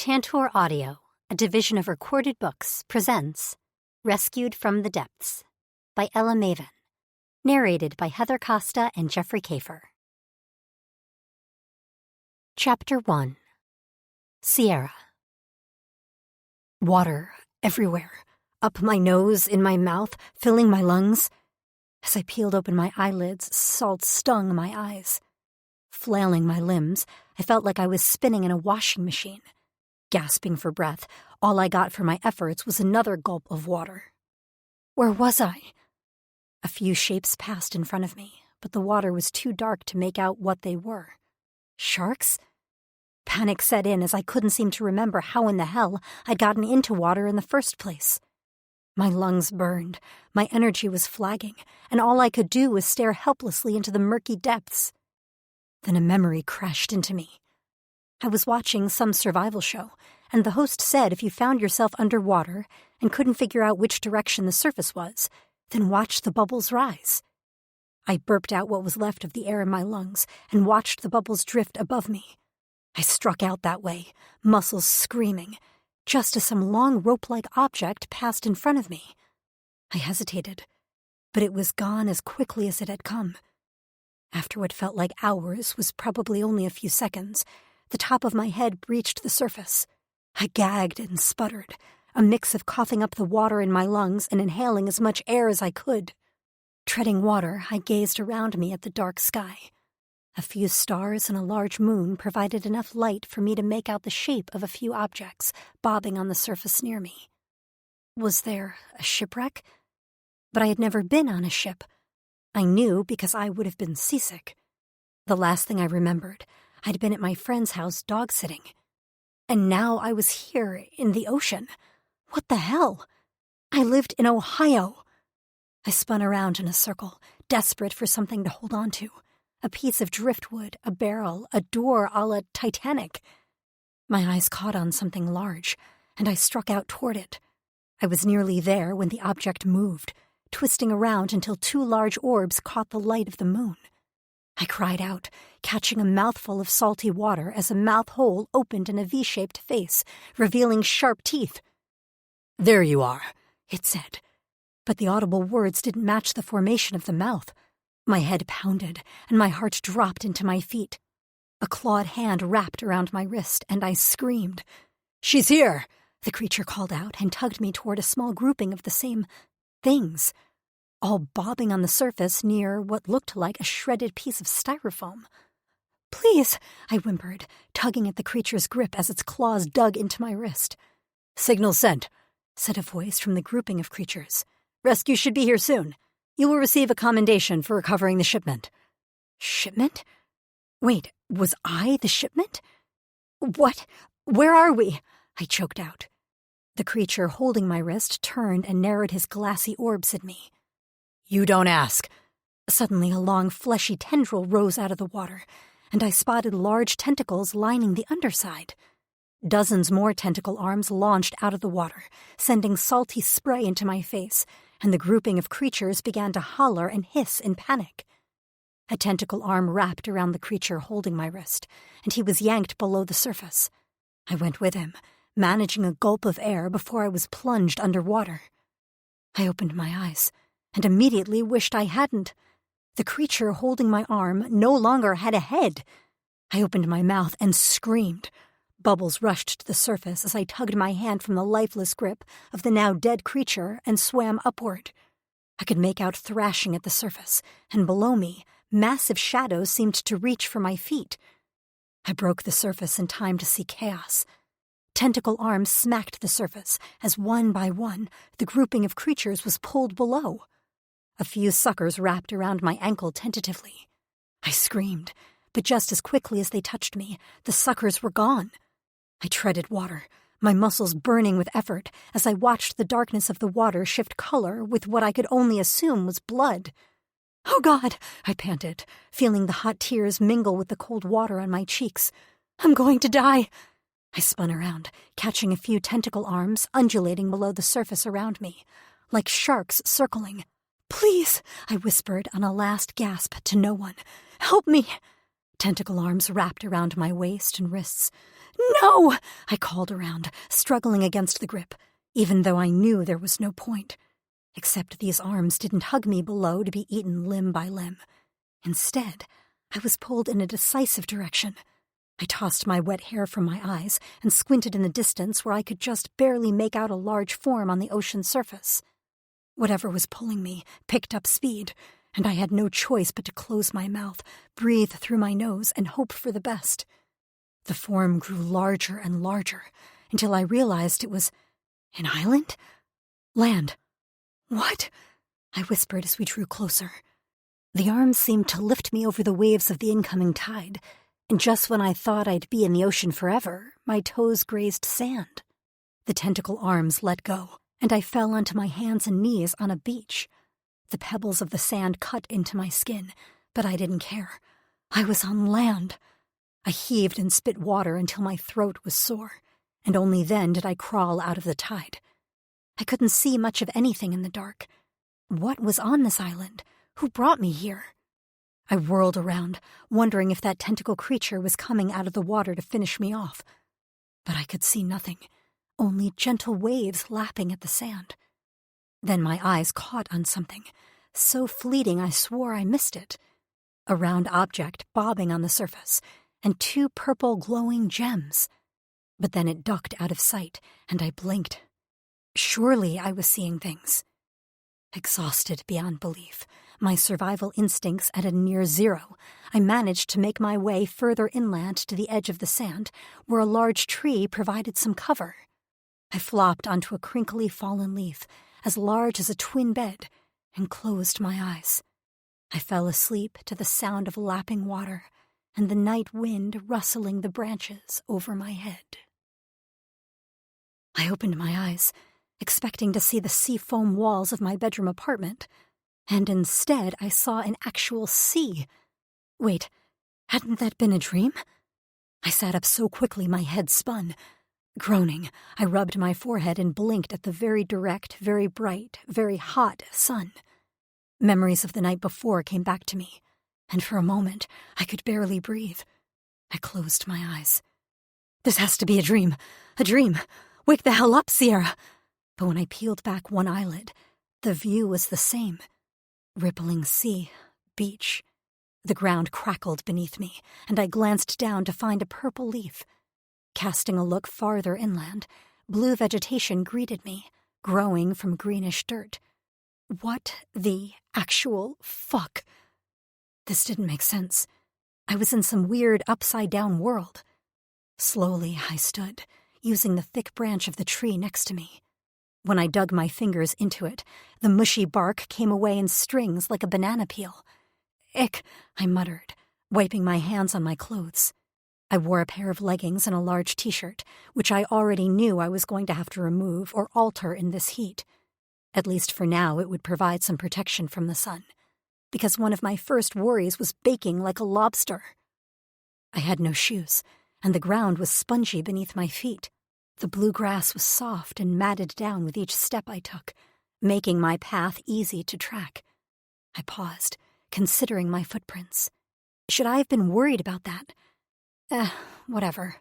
Tantor Audio, a division of Recorded Books, presents Rescued from the Depths by Ella Maven, narrated by Heather Costa and Jeffrey Kafer. Chapter 1. Sierra. Water everywhere, up my nose, in my mouth, filling my lungs. As I peeled open my eyelids, salt stung my eyes. Flailing my limbs, I felt like I was spinning in a washing machine. Gasping for breath, all I got for my efforts was another gulp of water. Where was I? A few shapes passed in front of me, but the water was too dark to make out what they were. Sharks? Panic set in as I couldn't seem to remember how in the hell I'd gotten into water in the first place. My lungs burned, my energy was flagging, and all I could do was stare helplessly into the murky depths. Then a memory crashed into me. I was watching some survival show, and the host said if you found yourself underwater and couldn't figure out which direction the surface was, then watch the bubbles rise. I burped out what was left of the air in my lungs and watched the bubbles drift above me. I struck out that way, muscles screaming, just as some long rope-like object passed in front of me. I hesitated, but it was gone as quickly as it had come. After what felt like hours was probably only a few seconds, the top of my head breached the surface. I gagged and sputtered, a mix of coughing up the water in my lungs and inhaling as much air as I could. Treading water, I gazed around me at the dark sky. A few stars and a large moon provided enough light for me to make out the shape of a few objects bobbing on the surface near me. Was there a shipwreck? But I had never been on a ship. I knew because I would have been seasick. The last thing I remembered, I'd been at my friend's house dog-sitting. And now I was here in the ocean. What the hell? I lived in Ohio. I spun around in a circle, desperate for something to hold on to. A piece of driftwood, a barrel, a door a la Titanic. My eyes caught on something large, and I struck out toward it. I was nearly there when the object moved, twisting around until two large orbs caught the light of the moon. I cried out, catching a mouthful of salty water as a mouth hole opened in a V-shaped face, revealing sharp teeth. "There you are," it said. But the audible words didn't match the formation of the mouth. My head pounded, and my heart dropped into my feet. A clawed hand wrapped around my wrist, and I screamed. "She's here!" the creature called out and tugged me toward a small grouping of the same things, all bobbing on the surface near what looked like a shredded piece of styrofoam. "Please," I whimpered, tugging at the creature's grip as its claws dug into my wrist. "Signal sent," said a voice from the grouping of creatures. "Rescue should be here soon. You will receive a commendation for recovering the shipment." Shipment? Wait, was I the shipment? What? Where are we? I choked out. The creature holding my wrist turned and narrowed his glassy orbs at me. "You don't ask." Suddenly a long fleshy tendril rose out of the water, and I spotted large tentacles lining the underside. Dozens more tentacle arms launched out of the water, sending salty spray into my face, and the grouping of creatures began to holler and hiss in panic. A tentacle arm wrapped around the creature holding my wrist, and he was yanked below the surface. I went with him, managing a gulp of air before I was plunged underwater. I opened my eyes, and immediately wished I hadn't. The creature holding my arm no longer had a head. I opened my mouth and screamed. Bubbles rushed to the surface as I tugged my hand from the lifeless grip of the now dead creature and swam upward. I could make out thrashing at the surface, and below me, massive shadows seemed to reach for my feet. I broke the surface in time to see chaos. Tentacle arms smacked the surface as one by one the grouping of creatures was pulled below. A few suckers wrapped around my ankle tentatively. I screamed, but just as quickly as they touched me, the suckers were gone. I treaded water, my muscles burning with effort as I watched the darkness of the water shift color with what I could only assume was blood. "Oh, God," I panted, feeling the hot tears mingle with the cold water on my cheeks. "I'm going to die." I spun around, catching a few tentacle arms undulating below the surface around me, like sharks circling. "Please," I whispered on a last gasp to no one. "Help me." Tentacle arms wrapped around my waist and wrists. No! I called around, struggling against the grip, even though I knew there was no point. Except these arms didn't hug me below to be eaten limb by limb. Instead, I was pulled in a decisive direction. I tossed my wet hair from my eyes and squinted in the distance where I could just barely make out a large form on the ocean's surface. Whatever was pulling me picked up speed, and I had no choice but to close my mouth, breathe through my nose, and hope for the best. The form grew larger and larger, until I realized it was an island? Land. What? I whispered as we drew closer. The arms seemed to lift me over the waves of the incoming tide, and just when I thought I'd be in the ocean forever, my toes grazed sand. The tentacle arms let go, and I fell onto my hands and knees on a beach. The pebbles of the sand cut into my skin, but I didn't care. I was on land. I heaved and spit water until my throat was sore, and only then did I crawl out of the tide. I couldn't see much of anything in the dark. What was on this island? Who brought me here? I whirled around, wondering if that tentacle creature was coming out of the water to finish me off. But I could see nothing, only gentle waves lapping at the sand. Then my eyes caught on something, so fleeting I swore I missed it. A round object bobbing on the surface, and 2 purple glowing gems. But then it ducked out of sight, and I blinked. Surely I was seeing things. Exhausted beyond belief, my survival instincts at a near zero, I managed to make my way further inland to the edge of the sand, where a large tree provided some cover. I flopped onto a crinkly fallen leaf, as large as a twin bed, and closed my eyes. I fell asleep to the sound of lapping water and the night wind rustling the branches over my head. I opened my eyes, expecting to see the seafoam walls of my bedroom apartment, and instead I saw an actual sea. Wait, hadn't that been a dream? I sat up so quickly my head spun. Groaning, I rubbed my forehead and blinked at the very direct, very bright, very hot sun. Memories of the night before came back to me, and for a moment I could barely breathe. I closed my eyes. This has to be a dream. A dream. Wake the hell up, Sierra. But when I peeled back one eyelid, the view was the same. Rippling sea, beach. The ground crackled beneath me, and I glanced down to find a purple leaf. Casting a look farther inland, blue vegetation greeted me, growing from greenish dirt. What the actual fuck? This didn't make sense. I was in some weird upside-down world. Slowly I stood, using the thick branch of the tree next to me. When I dug my fingers into it, the mushy bark came away in strings like a banana peel. Ick, I muttered, wiping my hands on my clothes. I wore a pair of leggings and a large t-shirt, which I already knew I was going to have to remove or alter in this heat. At least for now, it would provide some protection from the sun, because one of my first worries was baking like a lobster. I had no shoes, and the ground was spongy beneath my feet. The blue grass was soft and matted down with each step I took, making my path easy to track. I paused, considering my footprints. Should I have been worried about that? Whatever.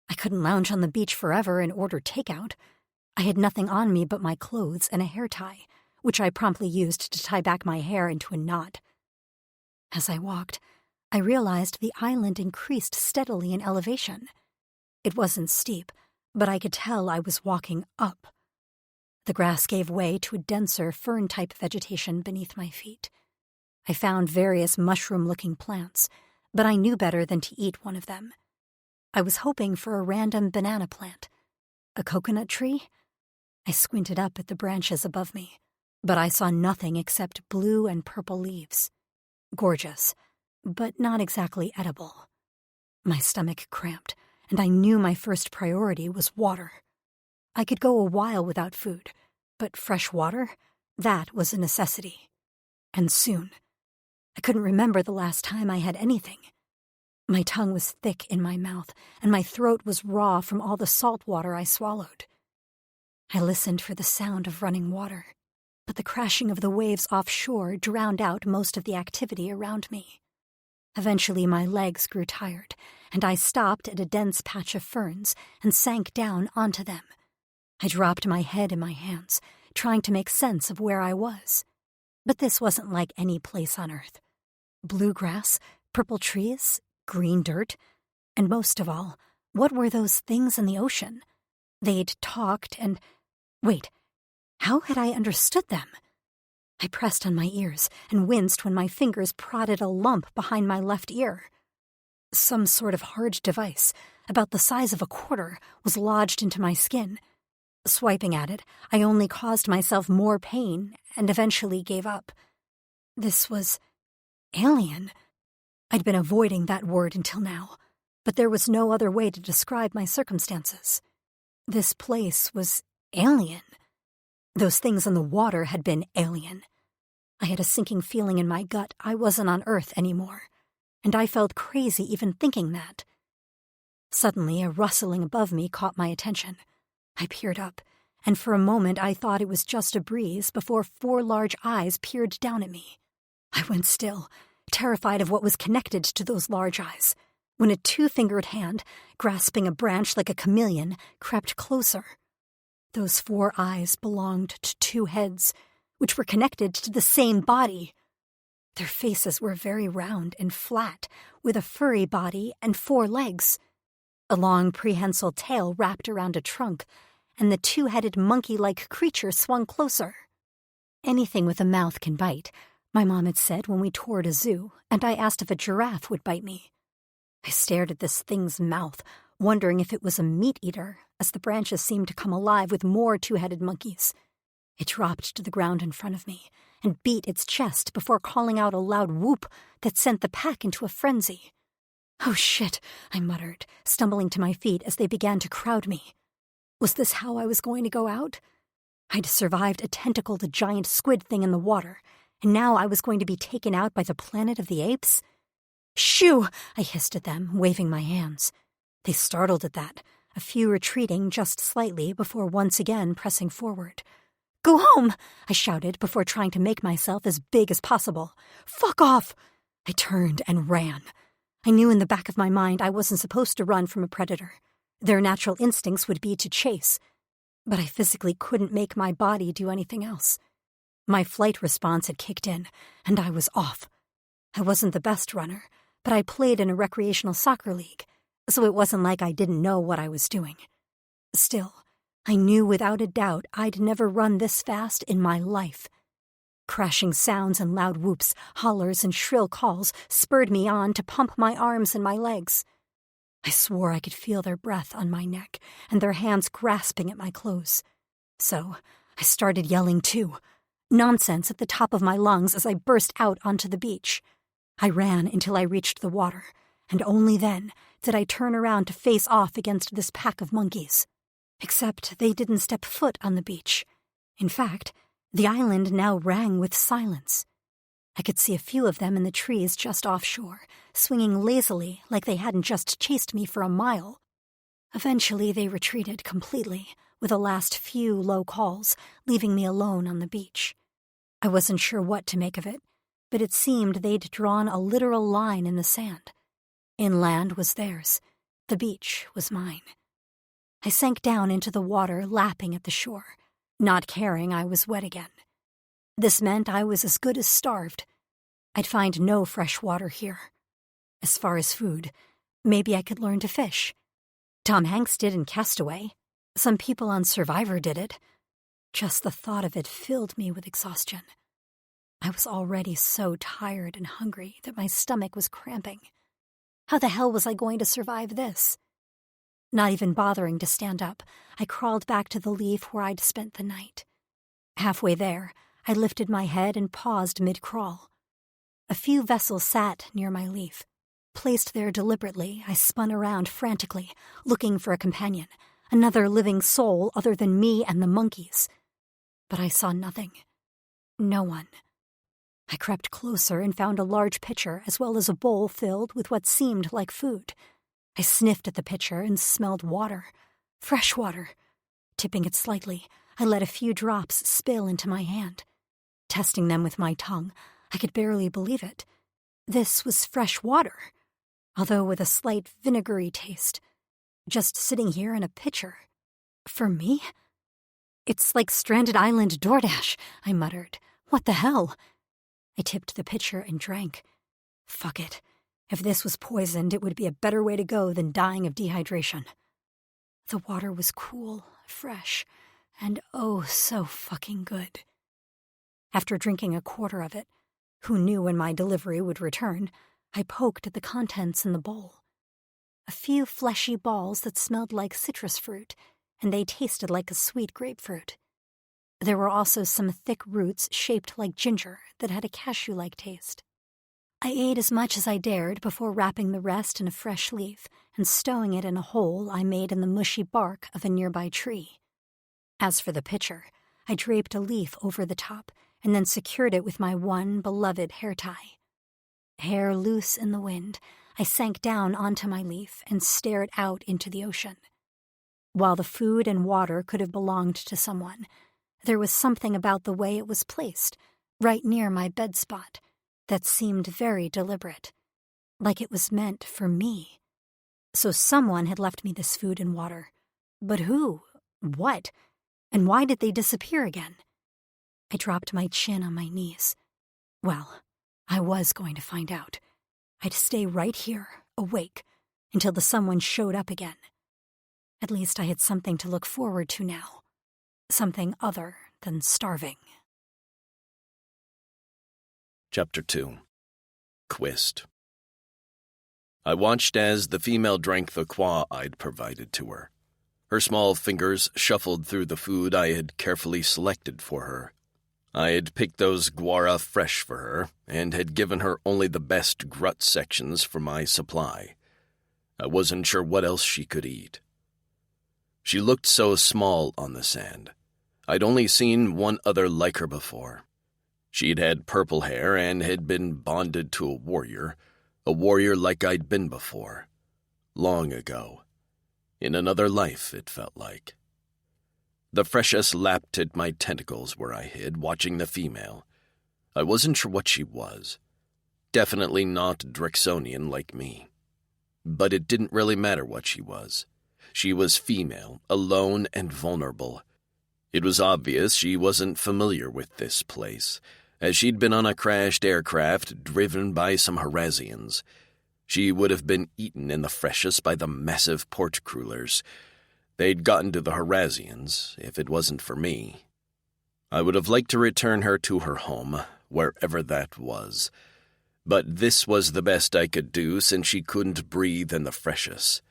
I couldn't lounge on the beach forever and order takeout. I had nothing on me but my clothes and a hair tie, which I promptly used to tie back my hair into a knot. As I walked, I realized the island increased steadily in elevation. It wasn't steep, but I could tell I was walking up. The grass gave way to a denser fern-type vegetation beneath my feet. I found various mushroom-looking plants, but I knew better than to eat one of them. I was hoping for a random banana plant. A coconut tree? I squinted up at the branches above me, but I saw nothing except blue and purple leaves. Gorgeous, but not exactly edible. My stomach cramped, and I knew my first priority was water. I could go a while without food, but fresh water? That was a necessity. And soon. I couldn't remember the last time I had anything. My tongue was thick in my mouth, and my throat was raw from all the salt water I swallowed. I listened for the sound of running water, but the crashing of the waves offshore drowned out most of the activity around me. Eventually my legs grew tired, and I stopped at a dense patch of ferns and sank down onto them. I dropped my head in my hands, trying to make sense of where I was. But this wasn't like any place on Earth. Blue grass, purple trees, green dirt, and most of all, what were those things in the ocean? They'd talked and... Wait, how had I understood them? I pressed on my ears and winced when my fingers prodded a lump behind my left ear. Some sort of hard device, about the size of a quarter, was lodged into my skin. Swiping at it, I only caused myself more pain and eventually gave up. This was alien. I'd been avoiding that word until now, but there was no other way to describe my circumstances. This place was alien. Those things in the water had been alien. I had a sinking feeling in my gut I wasn't on Earth anymore, and I felt crazy even thinking that. Suddenly, a rustling above me caught my attention. I peered up, and for a moment I thought it was just a breeze before 4 large eyes peered down at me. I went still, terrified of what was connected to those large eyes, when a 2-fingered hand, grasping a branch like a chameleon, crept closer. Those 4 eyes belonged to 2 heads, which were connected to the same body. Their faces were very round and flat, with a furry body and 4 legs. A long prehensile tail wrapped around a trunk, and the 2-headed monkey-like creature swung closer. Anything with a mouth can bite, my mom had said when we toured a zoo, and I asked if a giraffe would bite me. I stared at this thing's mouth, wondering if it was a meat-eater, as the branches seemed to come alive with more 2-headed monkeys. It dropped to the ground in front of me and beat its chest before calling out a loud whoop that sent the pack into a frenzy. "Oh, shit," I muttered, stumbling to my feet as they began to crowd me. Was this how I was going to go out? I'd survived a tentacled giant squid thing in the water, and now I was going to be taken out by the planet of the apes? "Shoo!" I hissed at them, waving my hands. They startled at that, a few retreating just slightly before once again pressing forward. "Go home!" I shouted before trying to make myself as big as possible. "Fuck off!" I turned and ran. I knew in the back of my mind I wasn't supposed to run from a predator. Their natural instincts would be to chase. But I physically couldn't make my body do anything else. My flight response had kicked in, and I was off. I wasn't the best runner, but I played in a recreational soccer league, so it wasn't like I didn't know what I was doing. Still, I knew without a doubt I'd never run this fast in my life. Crashing sounds and loud whoops, hollers, and shrill calls spurred me on to pump my arms and my legs. I swore I could feel their breath on my neck and their hands grasping at my clothes. So I started yelling too, nonsense at the top of my lungs as I burst out onto the beach. I ran until I reached the water, and only then did I turn around to face off against this pack of monkeys. Except they didn't step foot on the beach. In fact, the island now rang with silence. I could see a few of them in the trees just offshore, swinging lazily like they hadn't just chased me for a mile. Eventually they retreated completely, with the last few low calls, leaving me alone on the beach. I wasn't sure what to make of it, but it seemed they'd drawn a literal line in the sand. Inland was theirs. The beach was mine. I sank down into the water, lapping at the shore, not caring I was wet again. This meant I was as good as starved. I'd find no fresh water here. As far as food, maybe I could learn to fish. Tom Hanks did in Castaway. Some people on Survivor did it. Just the thought of it filled me with exhaustion. I was already so tired and hungry that my stomach was cramping. How the hell was I going to survive this? Not even bothering to stand up, I crawled back to the leaf where I'd spent the night. Halfway there, I lifted my head and paused mid-crawl. A few vessels sat near my leaf. Placed there deliberately, I spun around frantically, looking for a companion, another living soul other than me and the monkeys. But I saw nothing. No one. I crept closer and found a large pitcher as well as a bowl filled with what seemed like food. I sniffed at the pitcher and smelled water. Fresh water. Tipping it slightly, I let a few drops spill into my hand. Testing them with my tongue, I could barely believe it. This was fresh water. although with a slight vinegary taste. Just sitting here in a pitcher. For me? It's like Stranded Island DoorDash, I muttered. What the hell? I tipped the pitcher and drank. Fuck it. If this was poisoned, it would be a better way to go than dying of dehydration. The water was cool, fresh, and oh so fucking good. After drinking a quarter of it, who knew when my delivery would return, I poked at the contents in the bowl. A few fleshy balls that smelled like citrus fruit, and they tasted like a sweet grapefruit. There were also some thick roots shaped like ginger that had a cashew-like taste. I ate as much as I dared before wrapping the rest in a fresh leaf and stowing it in a hole I made in the mushy bark of a nearby tree. As for the pitcher, I draped a leaf over the top and then secured it with my one beloved hair tie. Hair loose in the wind, I sank down onto my leaf and stared out into the ocean. While the food and water could have belonged to someone, there was something about the way it was placed, right near my bed spot, that seemed very deliberate, like it was meant for me. So someone had left me this food and water. But who? What? And why did they disappear again? I dropped my chin on my knees. Well, I was going to find out. I'd stay right here, awake, until the someone showed up again. At least I had something to look forward to now. Something other than starving. Chapter 2. Quist. I watched as the female drank the qua I'd provided to her. Her small fingers shuffled through the food I had carefully selected for her. I had picked those guara fresh for her, and had given her only the best grut sections for my supply. I wasn't sure what else she could eat. She looked so small on the sand. I'd only seen one other like her before. She'd had purple hair and had been bonded to a warrior like I'd been before. Long ago. In another life, it felt like. The freshest lapped at my tentacles where I hid, watching the female. I wasn't sure what she was. Definitely not Drixonian like me. But it didn't really matter what she was. She was female, alone and vulnerable. It was obvious she wasn't familiar with this place, as she'd been on a crashed aircraft driven by some Harazians. She would have been eaten in the freshest by the massive port crullers. They'd gotten to the Harazians, if it wasn't for me. I would have liked to return her to her home, wherever that was. But this was the best I could do since she couldn't breathe in the freshest.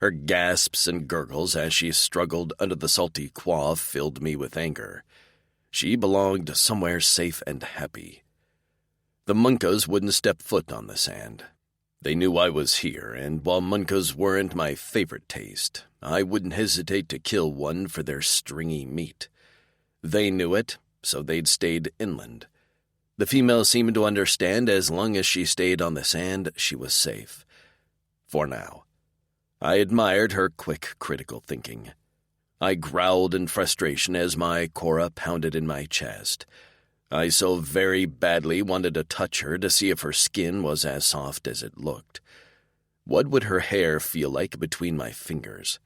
Her gasps and gurgles as she struggled under the salty qua filled me with anger. She belonged somewhere safe and happy. The Munkas wouldn't step foot on the sand. They knew I was here, and while Munkas weren't my favorite taste, I wouldn't hesitate to kill one for their stringy meat. They knew it, so they'd stayed inland. The female seemed to understand as long as she stayed on the sand, she was safe. For now. I admired her quick, critical thinking. I growled in frustration as my Cora pounded in my chest. I so very badly wanted to touch her to see if her skin was as soft as it looked. What would her hair feel like between my fingers?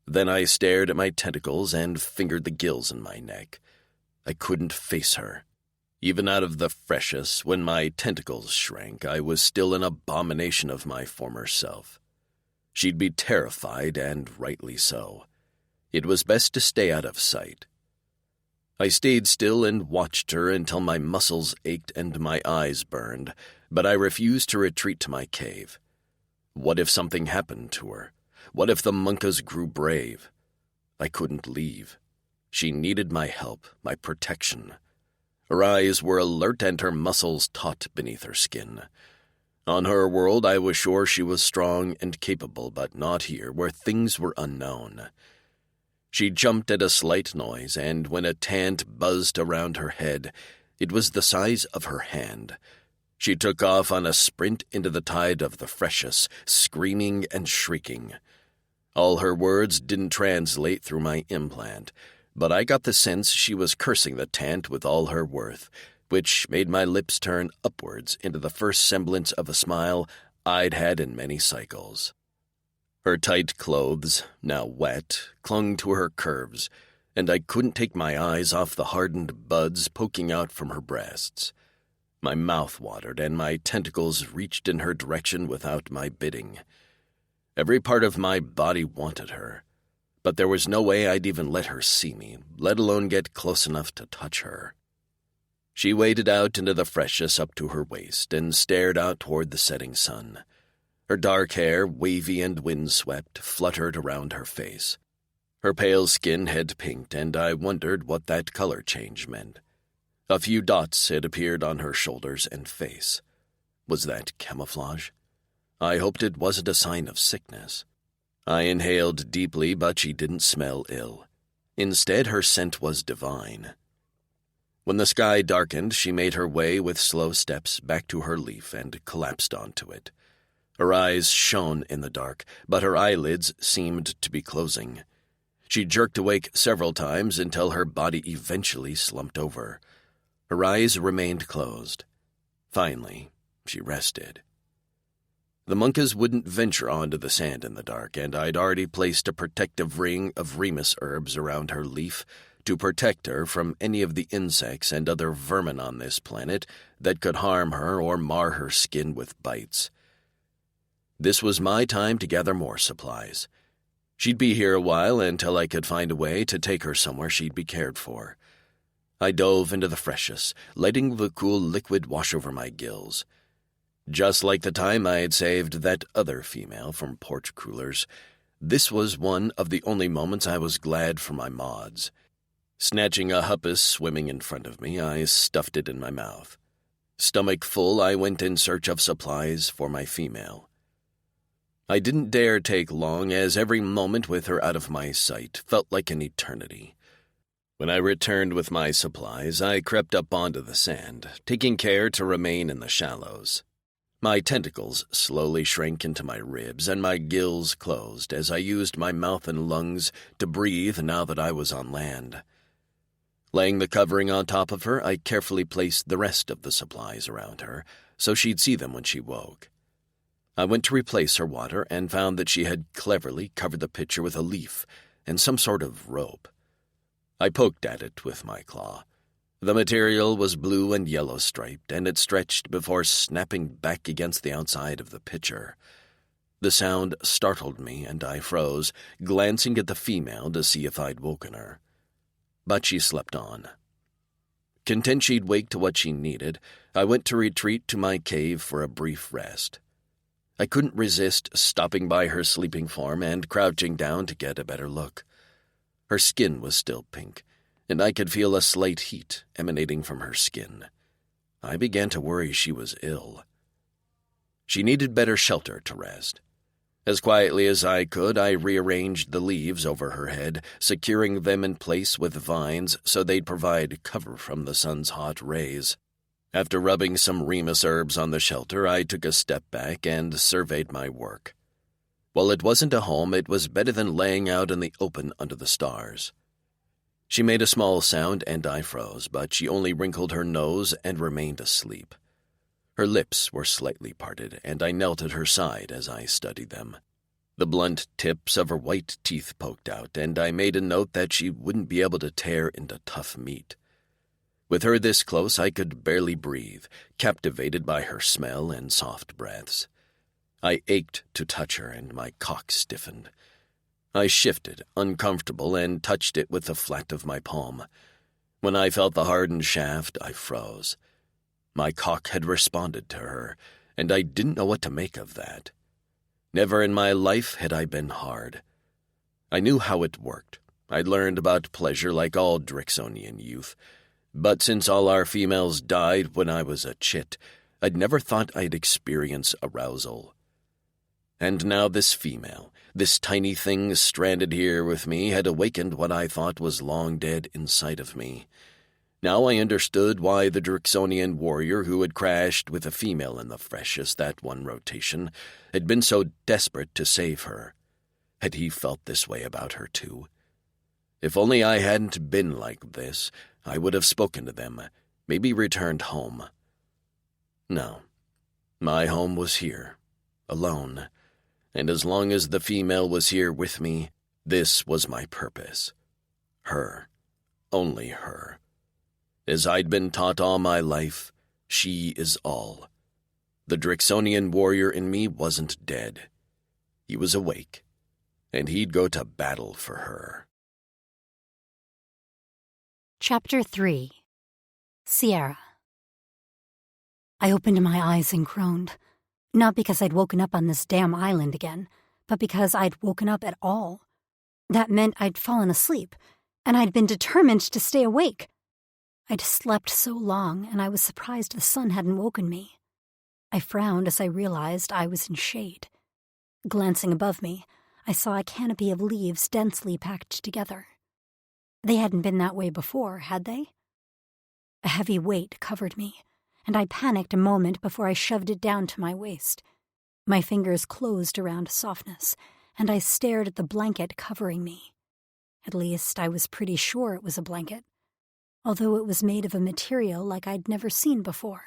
Then I stared at my tentacles and fingered the gills in my neck. I couldn't face her. Even out of the freshest, when my tentacles shrank, I was still an abomination of my former self. She'd be terrified, and rightly so. It was best to stay out of sight. I stayed still and watched her until my muscles ached and my eyes burned, but I refused to retreat to my cave. What if something happened to her? What if the Munkas grew brave? I couldn't leave. She needed my help, my protection. Her eyes were alert and her muscles taut beneath her skin. On her world, I was sure she was strong and capable, but not here, where things were unknown. She jumped at a slight noise, and when a tant buzzed around her head, it was the size of her hand. She took off on a sprint into the tide of the freshest, screaming and shrieking. All her words didn't translate through my implant, but I got the sense she was cursing the tant with all her worth, which made my lips turn upwards into the first semblance of a smile I'd had in many cycles. Her tight clothes, now wet, clung to her curves, and I couldn't take my eyes off the hardened buds poking out from her breasts. My mouth watered, and my tentacles reached in her direction without my bidding. Every part of my body wanted her, but there was no way I'd even let her see me, let alone get close enough to touch her. She waded out into the freshness up to her waist and stared out toward the setting sun. Her dark hair, wavy and windswept, fluttered around her face. Her pale skin had pinked, and I wondered what that color change meant. A few dots had appeared on her shoulders and face. Was that camouflage? I hoped it wasn't a sign of sickness. I inhaled deeply, but she didn't smell ill. Instead, her scent was divine. When the sky darkened, she made her way with slow steps back to her leaf and collapsed onto it. Her eyes shone in the dark, but her eyelids seemed to be closing. She jerked awake several times until her body eventually slumped over. Her eyes remained closed. Finally, she rested. The monkas wouldn't venture onto the sand in the dark, and I'd already placed a protective ring of remus herbs around her leaf to protect her from any of the insects and other vermin on this planet that could harm her or mar her skin with bites. This was my time to gather more supplies. She'd be here a while until I could find a way to take her somewhere she'd be cared for. I dove into the freshness, letting the cool liquid wash over my gills. Just like the time I had saved that other female from porch coolers, this was one of the only moments I was glad for my mods. Snatching a huppus swimming in front of me, I stuffed it in my mouth. Stomach full, I went in search of supplies for my female. I didn't dare take long, as every moment with her out of my sight felt like an eternity. When I returned with my supplies, I crept up onto the sand, taking care to remain in the shallows. My tentacles slowly shrank into my ribs, and my gills closed as I used my mouth and lungs to breathe now that I was on land. Laying the covering on top of her, I carefully placed the rest of the supplies around her, so she'd see them when she woke. I went to replace her water and found that she had cleverly covered the pitcher with a leaf and some sort of rope. I poked at it with my claw. The material was blue and yellow striped, and it stretched before snapping back against the outside of the pitcher. The sound startled me, and I froze, glancing at the female to see if I'd woken her. But she slept on. Content she'd wake to what she needed, I went to retreat to my cave for a brief rest. I couldn't resist stopping by her sleeping form and crouching down to get a better look. Her skin was still pink, and I could feel a slight heat emanating from her skin. I began to worry she was ill. She needed better shelter to rest. As quietly as I could, I rearranged the leaves over her head, securing them in place with vines so they'd provide cover from the sun's hot rays. After rubbing some remus herbs on the shelter, I took a step back and surveyed my work. While it wasn't a home, it was better than laying out in the open under the stars. She made a small sound, and I froze, but she only wrinkled her nose and remained asleep. Her lips were slightly parted, and I knelt at her side as I studied them. The blunt tips of her white teeth poked out, and I made a note that she wouldn't be able to tear into tough meat. With her this close, I could barely breathe, captivated by her smell and soft breaths. I ached to touch her, and my cock stiffened. I shifted, uncomfortable, and touched it with the flat of my palm. When I felt the hardened shaft, I froze. My cock had responded to her, and I didn't know what to make of that. Never in my life had I been hard. I knew how it worked. I'd learned about pleasure like all Drixonian youth, but since all our females died when I was a chit, I'd never thought I'd experience arousal. And now this female, this tiny thing stranded here with me, had awakened what I thought was long dead inside of me. Now I understood why the Drixonian warrior who had crashed with a female in the freshest that one rotation had been so desperate to save her. Had he felt this way about her too? If only I hadn't been like this, I would have spoken to them, maybe returned home. No, my home was here, alone, and as long as the female was here with me, this was my purpose. Her. Only her. As I'd been taught all my life, she is all. The Drixonian warrior in me wasn't dead. He was awake, and he'd go to battle for her. Chapter 3. Sierra. I opened my eyes and groaned, not because I'd woken up on this damn island again, but because I'd woken up at all. That meant I'd fallen asleep, and I'd been determined to stay awake. I'd slept so long, and I was surprised the sun hadn't woken me. I frowned as I realized I was in shade. Glancing above me, I saw a canopy of leaves densely packed together. They hadn't been that way before, had they? A heavy weight covered me, and I panicked a moment before I shoved it down to my waist. My fingers closed around softness, and I stared at the blanket covering me. At least, I was pretty sure it was a blanket, although it was made of a material like I'd never seen before.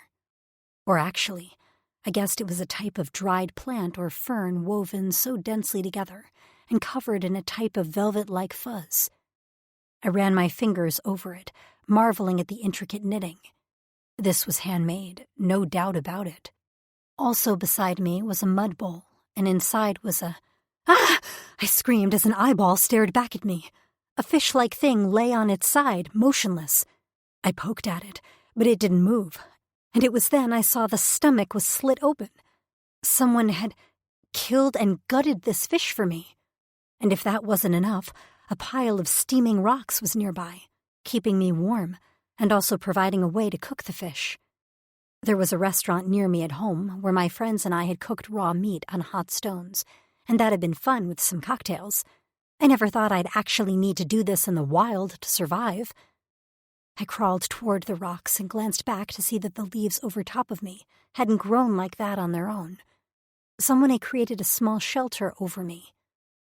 Or actually, I guessed it was a type of dried plant or fern woven so densely together and covered in a type of velvet-like fuzz. I ran my fingers over it, marveling at the intricate knitting. This was handmade, no doubt about it. Also beside me was a mud bowl, and inside was a... Ah! I screamed as an eyeball stared back at me. A fish-like thing lay on its side, motionless. I poked at it, but it didn't move. And it was then I saw the stomach was slit open. Someone had killed and gutted this fish for me. And if that wasn't enough, a pile of steaming rocks was nearby, keeping me warm, and also providing a way to cook the fish. There was a restaurant near me at home where my friends and I had cooked raw meat on hot stones, and that had been fun with some cocktails. I never thought I'd actually need to do this in the wild to survive. I crawled toward the rocks and glanced back to see that the leaves over top of me hadn't grown like that on their own. Someone had created a small shelter over me,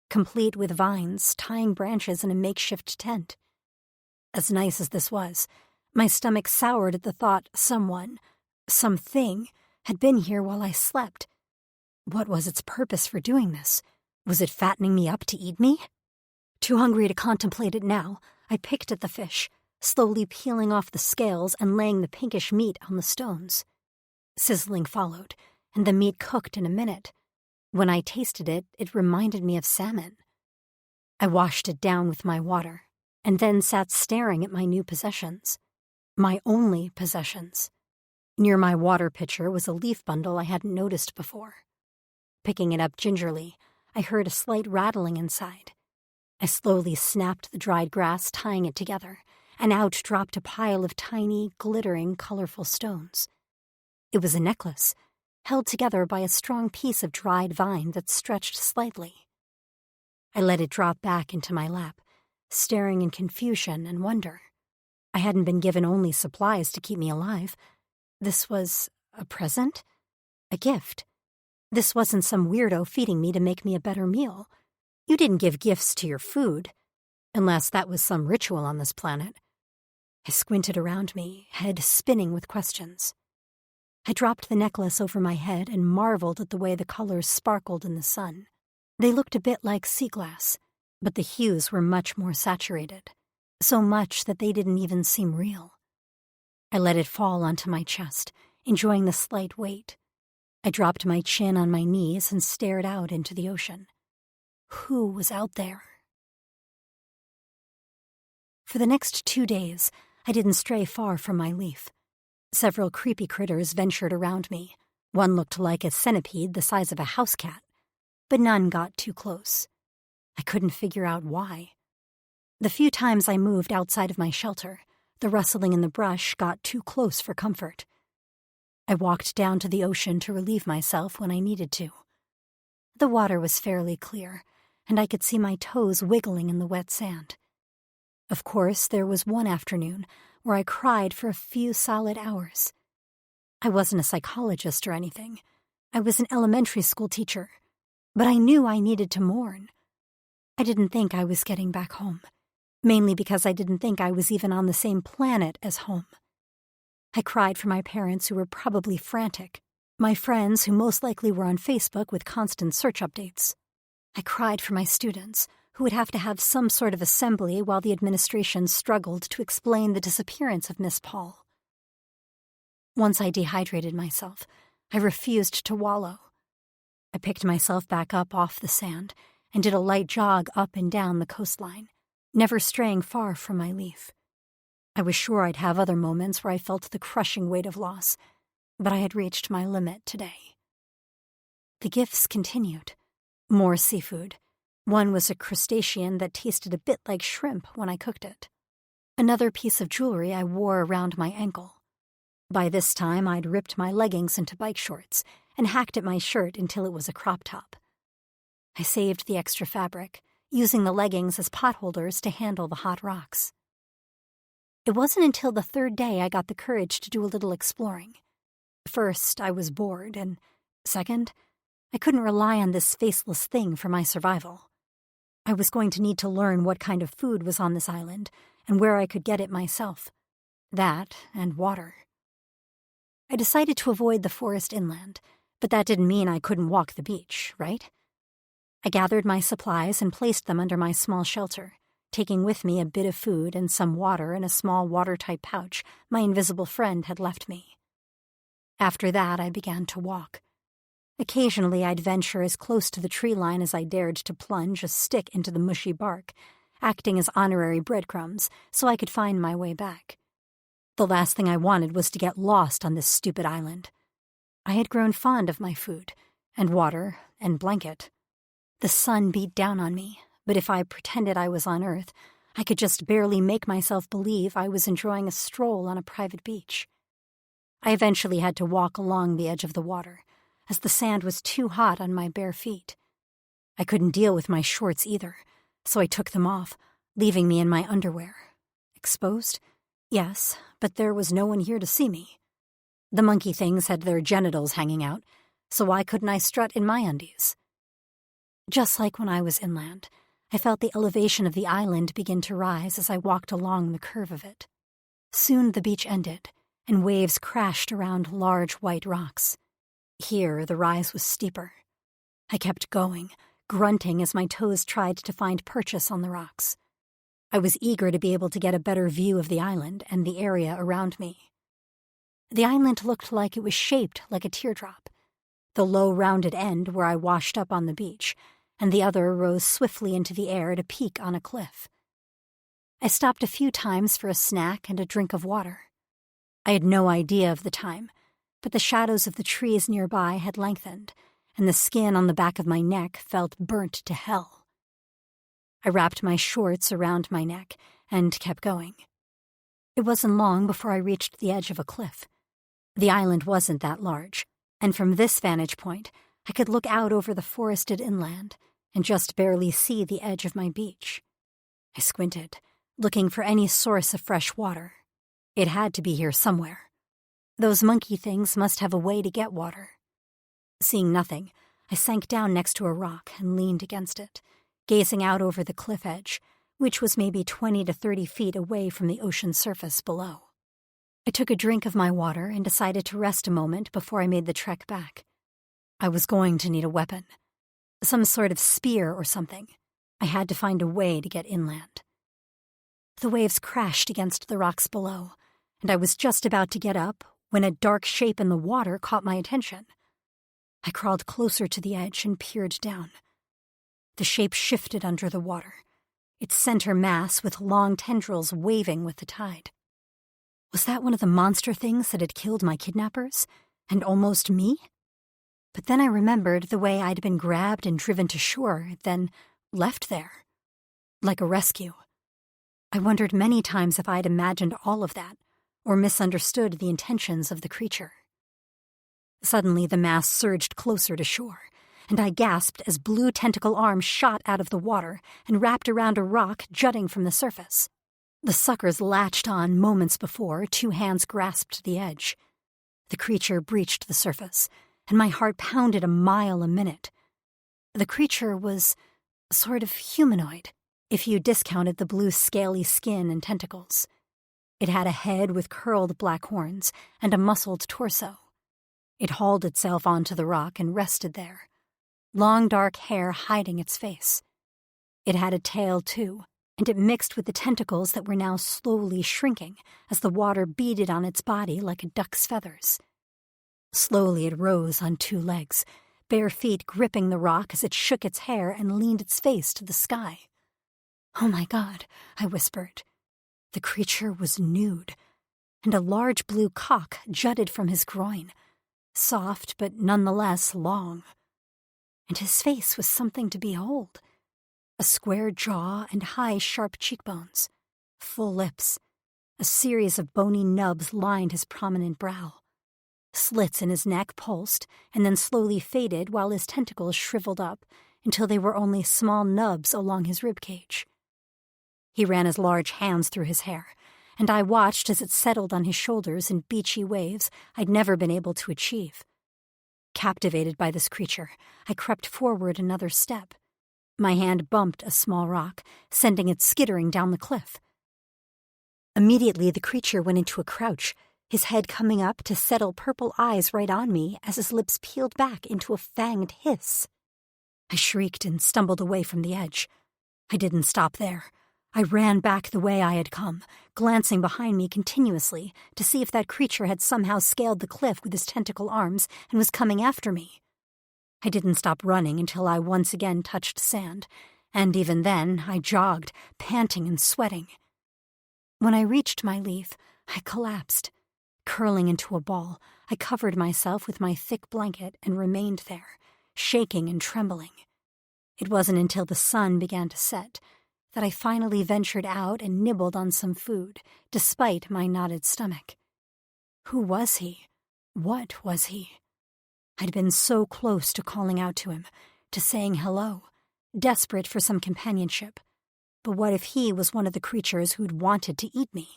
complete with vines tying branches in a makeshift tent. As nice as this was, my stomach soured at the thought something, had been here while I slept. What was its purpose for doing this? Was it fattening me up to eat me? Too hungry to contemplate it now, I picked at the fish, slowly peeling off the scales and laying the pinkish meat on the stones. Sizzling followed, and the meat cooked in a minute. When I tasted it, it reminded me of salmon. I washed it down with my water, and then sat staring at my new possessions. My only possessions. Near my water pitcher was a leaf bundle I hadn't noticed before. Picking it up gingerly, I heard a slight rattling inside. I slowly snapped the dried grass, tying it together, and out dropped a pile of tiny, glittering, colorful stones. It was a necklace, held together by a strong piece of dried vine that stretched slightly. I let it drop back into my lap, staring in confusion and wonder. I hadn't been given only supplies to keep me alive. This was a present? A gift. This wasn't some weirdo feeding me to make me a better meal. You didn't give gifts to your food, unless that was some ritual on this planet. I squinted around me, head spinning with questions. I dropped the necklace over my head and marveled at the way the colors sparkled in the sun. They looked a bit like sea glass, but the hues were much more saturated, so much that they didn't even seem real. I let it fall onto my chest, enjoying the slight weight. I dropped my chin on my knees and stared out into the ocean. Who was out there? For the next 2 days, I didn't stray far from my leaf. Several creepy critters ventured around me. One looked like a centipede the size of a house cat, but none got too close. I couldn't figure out why. The few times I moved outside of my shelter, the rustling in the brush got too close for comfort. I walked down to the ocean to relieve myself when I needed to. The water was fairly clear, and I could see my toes wiggling in the wet sand. Of course, there was one afternoon where I cried for a few solid hours. I wasn't a psychologist or anything. I was an elementary school teacher, but I knew I needed to mourn. I didn't think I was getting back home, mainly because I didn't think I was even on the same planet as home. I cried for my parents who were probably frantic. My friends, who most likely were on Facebook with constant search updates. I cried for my students, who would have to have some sort of assembly while the administration struggled to explain the disappearance of Miss Paul. Once I dehydrated myself, I refused to wallow. I picked myself back up off the sand and did a light jog up and down the coastline, never straying far from my leaf. I was sure I'd have other moments where I felt the crushing weight of loss, but I had reached my limit today. The gifts continued. More seafood. One was a crustacean that tasted a bit like shrimp when I cooked it. Another piece of jewelry I wore around my ankle. By this time, I'd ripped my leggings into bike shorts and hacked at my shirt until it was a crop top. I saved the extra fabric, using the leggings as potholders to handle the hot rocks. It wasn't until the third day I got the courage to do a little exploring. First, I was bored, and second, I couldn't rely on this faceless thing for my survival. I was going to need to learn what kind of food was on this island and where I could get it myself. That and water. I decided to avoid the forest inland, but that didn't mean I couldn't walk the beach, right? I gathered my supplies and placed them under my small shelter, taking with me a bit of food and some water in a small watertight pouch my invisible friend had left me. After that, I began to walk. Occasionally, I'd venture as close to the tree line as I dared to plunge a stick into the mushy bark, acting as honorary breadcrumbs so I could find my way back. The last thing I wanted was to get lost on this stupid island. I had grown fond of my food, and water, and blanket. The sun beat down on me, but if I pretended I was on Earth, I could just barely make myself believe I was enjoying a stroll on a private beach. I eventually had to walk along the edge of the water, as the sand was too hot on my bare feet. I couldn't deal with my shorts either, so I took them off, leaving me in my underwear. Exposed? Yes, but there was no one here to see me. The monkey things had their genitals hanging out, so why couldn't I strut in my undies? Just like when I was inland, I felt the elevation of the island begin to rise as I walked along the curve of it. Soon the beach ended, and waves crashed around large white rocks. Here the rise was steeper. I kept going, grunting as my toes tried to find purchase on the rocks. I was eager to be able to get a better view of the island and the area around me. The island looked like it was shaped like a teardrop, the low rounded end where I washed up on the beach, and the other rose swiftly into the air to peak on a cliff. I stopped a few times for a snack and a drink of water. I had no idea of the time, but the shadows of the trees nearby had lengthened, and the skin on the back of my neck felt burnt to hell. I wrapped my shorts around my neck and kept going. It wasn't long before I reached the edge of a cliff. The island wasn't that large, and from this vantage point, I could look out over the forested inland and just barely see the edge of my beach. I squinted, looking for any source of fresh water. It had to be here somewhere. Those monkey things must have a way to get water. Seeing nothing, I sank down next to a rock and leaned against it, gazing out over the cliff edge, which was maybe 20 to 30 feet away from the ocean surface below. I took a drink of my water and decided to rest a moment before I made the trek back. I was going to need a weapon. Some sort of spear or something. I had to find a way to get inland. The waves crashed against the rocks below, and I was just about to get up when a dark shape in the water caught my attention. I crawled closer to the edge and peered down. The shape shifted under the water, its center mass with long tendrils waving with the tide. Was that one of the monster things that had killed my kidnappers, and almost me? But then I remembered the way I'd been grabbed and driven to shore, then left there. Like a rescue. I wondered many times if I'd imagined all of that, or misunderstood the intentions of the creature. Suddenly the mass surged closer to shore, and I gasped as blue tentacle arms shot out of the water and wrapped around a rock jutting from the surface. The suckers latched on moments before 2 hands grasped the edge. The creature breached the surface, and my heart pounded a mile a minute. The creature was sort of humanoid, if you discounted the blue scaly skin and tentacles. It had a head with curled black horns and a muscled torso. It hauled itself onto the rock and rested there, long dark hair hiding its face. It had a tail, too, and it mixed with the tentacles that were now slowly shrinking as the water beaded on its body like a duck's feathers. Slowly it rose on 2 legs, bare feet gripping the rock as it shook its hair and leaned its face to the sky. "Oh my God," I whispered. The creature was nude, and a large blue cock jutted from his groin, soft but nonetheless long. And his face was something to behold. A square jaw and high, sharp cheekbones, full lips. A series of bony nubs lined his prominent brow. Slits in his neck pulsed and then slowly faded while his tentacles shriveled up until they were only small nubs along his ribcage. He ran his large hands through his hair, and I watched as it settled on his shoulders in beachy waves I'd never been able to achieve. Captivated by this creature, I crept forward another step. My hand bumped a small rock, sending it skittering down the cliff. Immediately the creature went into a crouch, his head coming up to settle purple eyes right on me as his lips peeled back into a fanged hiss. I shrieked and stumbled away from the edge. I didn't stop there. I ran back the way I had come, glancing behind me continuously to see if that creature had somehow scaled the cliff with his tentacle arms and was coming after me. I didn't stop running until I once again touched sand, and even then I jogged, panting and sweating. When I reached my leaf, I collapsed. Curling into a ball, I covered myself with my thick blanket and remained there, shaking and trembling. It wasn't until the sun began to set that I finally ventured out and nibbled on some food, despite my knotted stomach. Who was he? What was he? I'd been so close to calling out to him, to saying hello, desperate for some companionship. But what if he was one of the creatures who'd wanted to eat me?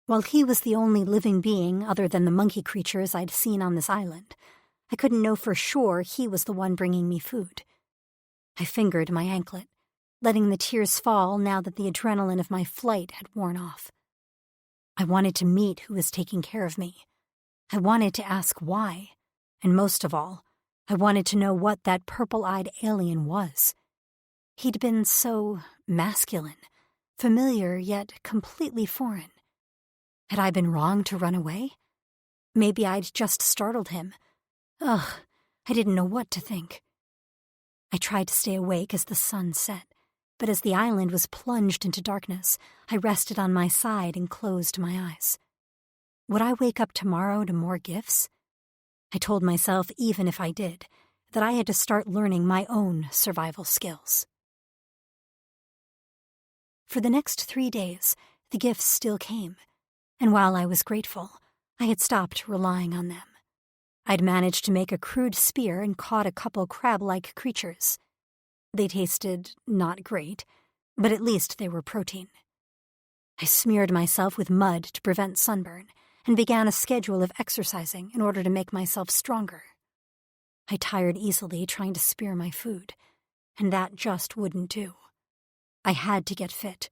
While he was the only living being other than the monkey creatures I'd seen on this island, I couldn't know for sure he was the one bringing me food. I fingered my anklet, letting the tears fall now that the adrenaline of my flight had worn off. I wanted to meet who was taking care of me. I wanted to ask why, and most of all, I wanted to know what that purple-eyed alien was. He'd been so masculine, familiar yet completely foreign. Had I been wrong to run away? Maybe I'd just startled him. Ugh, I didn't know what to think. I tried to stay awake as the sun set, but as the island was plunged into darkness, I rested on my side and closed my eyes. Would I wake up tomorrow to more gifts? I told myself, even if I did, that I had to start learning my own survival skills. For the next 3 days, the gifts still came, and while I was grateful, I had stopped relying on them. I'd managed to make a crude spear and caught a couple crab-like creatures. They tasted not great, but at least they were protein. I smeared myself with mud to prevent sunburn and began a schedule of exercising in order to make myself stronger. I tired easily trying to spear my food, and that just wouldn't do. I had to get fit.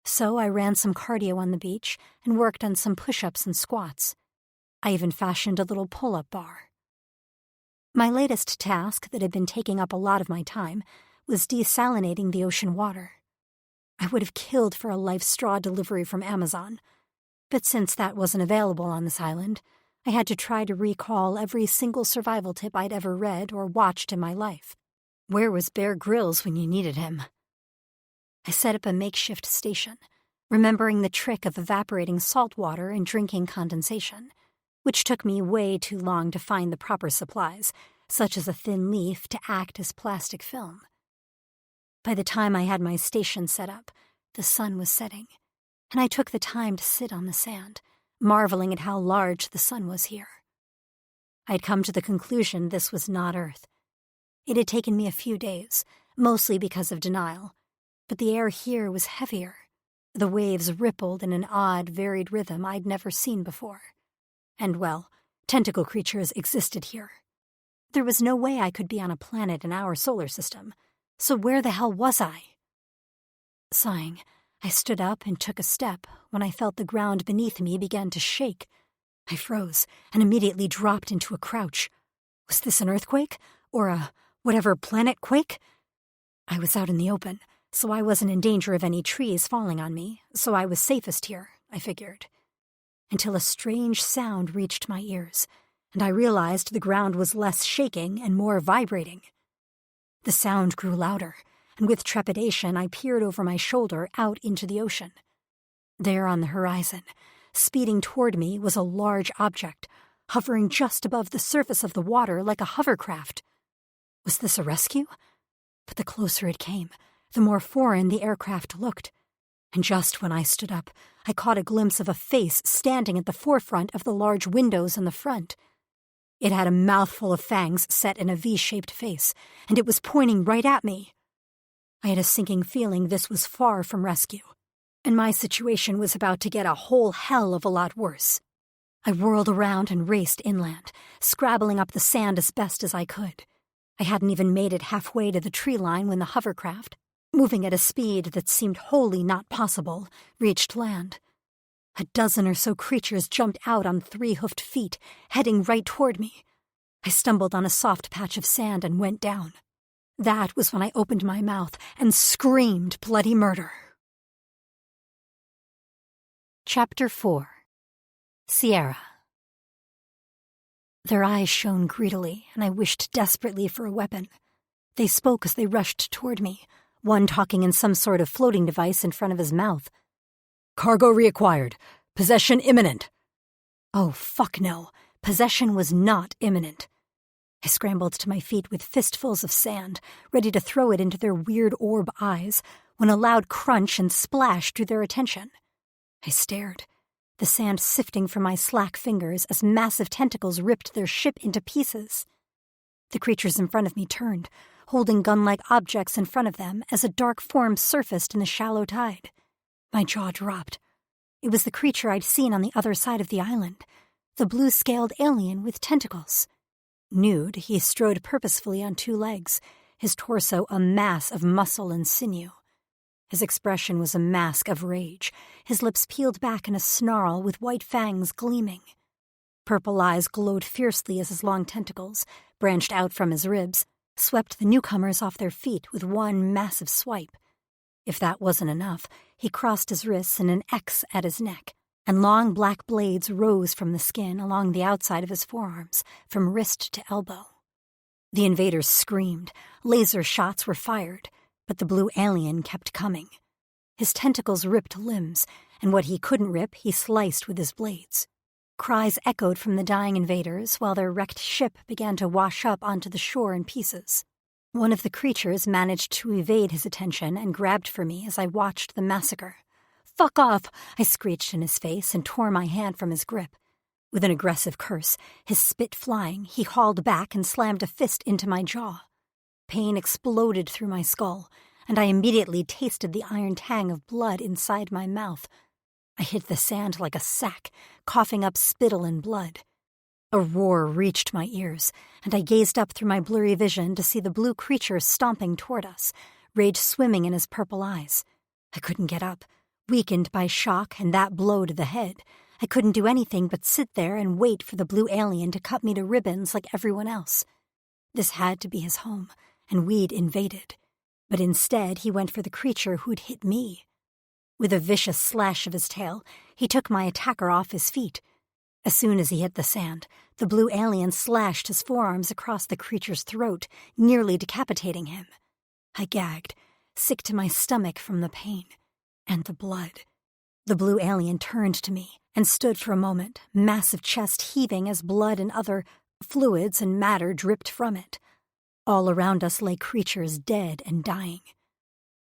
So I ran some cardio on the beach and worked on some push-ups and squats. I even fashioned a little pull-up bar. My latest task that had been taking up a lot of my time was desalinating the ocean water. I would have killed for a life straw delivery from Amazon, but since that wasn't available on this island, I had to try to recall every single survival tip I'd ever read or watched in my life. Where was Bear Grylls when you needed him? I set up a makeshift station, remembering the trick of evaporating salt water and drinking condensation, which took me way too long to find the proper supplies, such as a thin leaf to act as plastic film. By the time I had my station set up, the sun was setting, and I took the time to sit on the sand, marveling at how large the sun was here. I'd come to the conclusion this was not Earth. It had taken me a few days, mostly because of denial, but the air here was heavier. The waves rippled in an odd, varied rhythm I'd never seen before. And, well, tentacle creatures existed here. There was no way I could be on a planet in our solar system, so where the hell was I? Sighing, I stood up and took a step when I felt the ground beneath me begin to shake. I froze and immediately dropped into a crouch. Was this an earthquake? Or a whatever planet quake? I was out in the open, so I wasn't in danger of any trees falling on me, so I was safest here, I figured. Until a strange sound reached my ears, and I realized the ground was less shaking and more vibrating. The sound grew louder, and with trepidation I peered over my shoulder out into the ocean. There on the horizon, speeding toward me, was a large object, hovering just above the surface of the water like a hovercraft. Was this a rescue? But the closer it came, the more foreign the aircraft looked. And just when I stood up, I caught a glimpse of a face standing at the forefront of the large windows in the front. It had a mouthful of fangs set in a V-shaped face, and it was pointing right at me. I had a sinking feeling this was far from rescue, and my situation was about to get a whole hell of a lot worse. I whirled around and raced inland, scrabbling up the sand as best as I could. I hadn't even made it halfway to the tree line when the hovercraft, moving at a speed that seemed wholly not possible, reached land. A dozen or so creatures jumped out on 3-hoofed feet, heading right toward me. I stumbled on a soft patch of sand and went down. That was when I opened my mouth and screamed bloody murder. Chapter 4. Sierra. Their eyes shone greedily, and I wished desperately for a weapon. They spoke as they rushed toward me, one talking in some sort of floating device in front of his mouth. Cargo reacquired. Possession imminent. Oh, fuck no. Possession was not imminent. I scrambled to my feet with fistfuls of sand, ready to throw it into their weird orb eyes, when a loud crunch and splash drew their attention. I stared, the sand sifting from my slack fingers as massive tentacles ripped their ship into pieces. The creatures in front of me turned, holding gun-like objects in front of them as a dark form surfaced in the shallow tide. My jaw dropped. It was the creature I'd seen on the other side of the island, the blue-scaled alien with tentacles. Nude, he strode purposefully on 2 legs, his torso a mass of muscle and sinew. His expression was a mask of rage, his lips peeled back in a snarl with white fangs gleaming. Purple eyes glowed fiercely as his long tentacles, branched out from his ribs, swept the newcomers off their feet with one massive swipe. If that wasn't enough, he crossed his wrists in an X at his neck, and long black blades rose from the skin along the outside of his forearms, from wrist to elbow. The invaders screamed, laser shots were fired, but the blue alien kept coming. His tentacles ripped limbs, and what he couldn't rip he sliced with his blades. Cries echoed from the dying invaders while their wrecked ship began to wash up onto the shore in pieces. One of the creatures managed to evade his attention and grabbed for me as I watched the massacre. "Fuck off!" I screeched in his face and tore my hand from his grip. With an aggressive curse, his spit flying, he hauled back and slammed a fist into my jaw. Pain exploded through my skull, and I immediately tasted the iron tang of blood inside my mouth. I hit the sand like a sack, coughing up spittle and blood. A roar reached my ears, and I gazed up through my blurry vision to see the blue creature stomping toward us, rage swimming in his purple eyes. I couldn't get up, weakened by shock and that blow to the head. I couldn't do anything but sit there and wait for the blue alien to cut me to ribbons like everyone else. This had to be his home, and we'd invaded. But instead, he went for the creature who'd hit me. With a vicious slash of his tail, he took my attacker off his feet. As soon as he hit the sand, the blue alien slashed his forearms across the creature's throat, nearly decapitating him. I gagged, sick to my stomach from the pain and the blood. The blue alien turned to me and stood for a moment, massive chest heaving as blood and other fluids and matter dripped from it. All around us lay creatures dead and dying.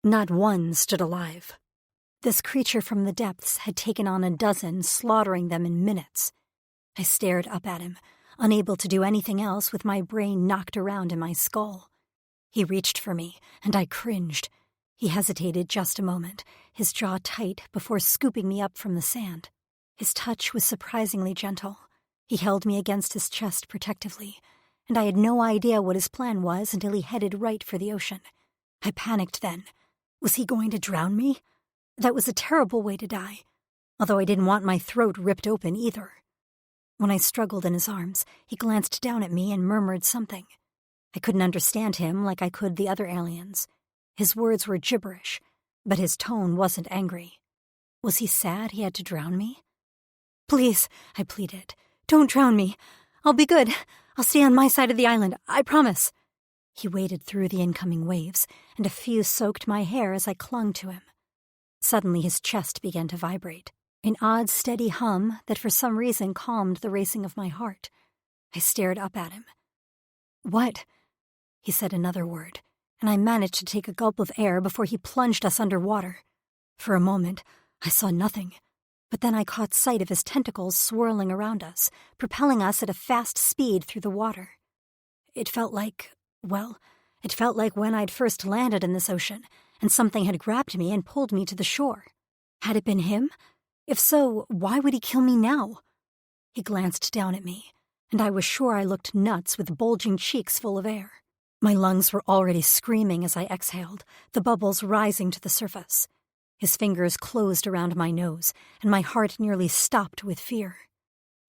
Not one stood alive. This creature from the depths had taken on a dozen, slaughtering them in minutes. I stared up at him, unable to do anything else with my brain knocked around in my skull. He reached for me, and I cringed. He hesitated just a moment, his jaw tight, before scooping me up from the sand. His touch was surprisingly gentle. He held me against his chest protectively, and I had no idea what his plan was until he headed right for the ocean. I panicked then. Was he going to drown me? That was a terrible way to die, although I didn't want my throat ripped open either. When I struggled in his arms, he glanced down at me and murmured something. I couldn't understand him like I could the other aliens. His words were gibberish, but his tone wasn't angry. Was he sad he had to drown me? "Please," I pleaded, "don't drown me. I'll be good. I'll stay on my side of the island, I promise." He waded through the incoming waves, and a few soaked my hair as I clung to him. Suddenly his chest began to vibrate, an odd, steady hum that for some reason calmed the racing of my heart. I stared up at him. "What?" He said another word, and I managed to take a gulp of air before he plunged us underwater. For a moment, I saw nothing, but then I caught sight of his tentacles swirling around us, propelling us at a fast speed through the water. It felt like when I'd first landed in this ocean, and something had grabbed me and pulled me to the shore. Had it been him? If so, why would he kill me now? He glanced down at me, and I was sure I looked nuts with bulging cheeks full of air. My lungs were already screaming as I exhaled, the bubbles rising to the surface. His fingers closed around my nose, and my heart nearly stopped with fear.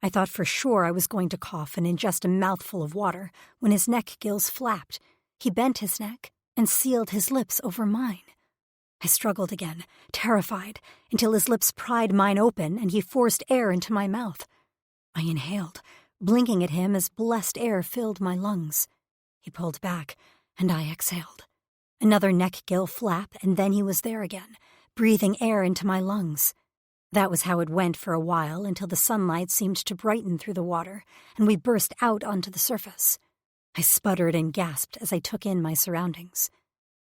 I thought for sure I was going to cough and ingest a mouthful of water when his neck gills flapped. He bent his neck and sealed his lips over mine. I struggled again, terrified, until his lips pried mine open and he forced air into my mouth. I inhaled, blinking at him as blessed air filled my lungs. He pulled back, and I exhaled. Another neck gill flap, and then he was there again, breathing air into my lungs. That was how it went for a while until the sunlight seemed to brighten through the water, and we burst out onto the surface. I sputtered and gasped as I took in my surroundings.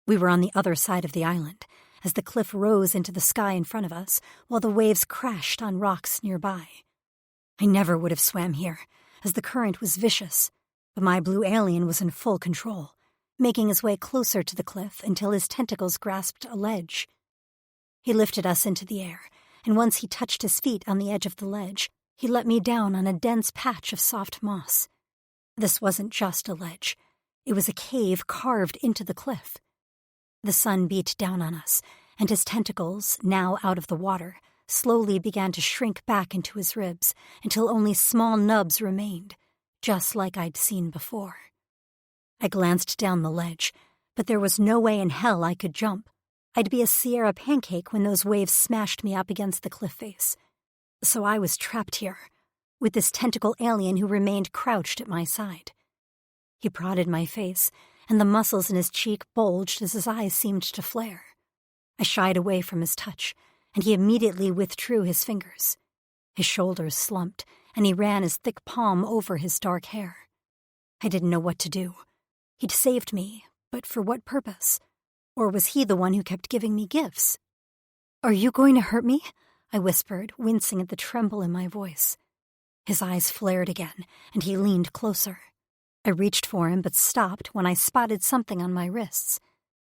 We were on the other side of the island, as the cliff rose into the sky in front of us, while the waves crashed on rocks nearby. I never would have swam here, as the current was vicious, but my blue alien was in full control, making his way closer to the cliff until his tentacles grasped a ledge. He lifted us into the air, and once he touched his feet on the edge of the ledge, he let me down on a dense patch of soft moss. This wasn't just a ledge. It was a cave carved into the cliff. The sun beat down on us, and his tentacles, now out of the water, slowly began to shrink back into his ribs until only small nubs remained, just like I'd seen before. I glanced down the ledge, but there was no way in hell I could jump. I'd be a Sierra pancake when those waves smashed me up against the cliff face. So I was trapped here, with this tentacle alien who remained crouched at my side. He prodded my face, and the muscles in his cheek bulged as his eyes seemed to flare. I shied away from his touch, and he immediately withdrew his fingers. His shoulders slumped, and he ran his thick palm over his dark hair. I didn't know what to do. He'd saved me, but for what purpose? Or was he the one who kept giving me gifts? "Are you going to hurt me?" I whispered, wincing at the tremble in my voice. His eyes flared again, and he leaned closer. I reached for him but stopped when I spotted something on my wrists.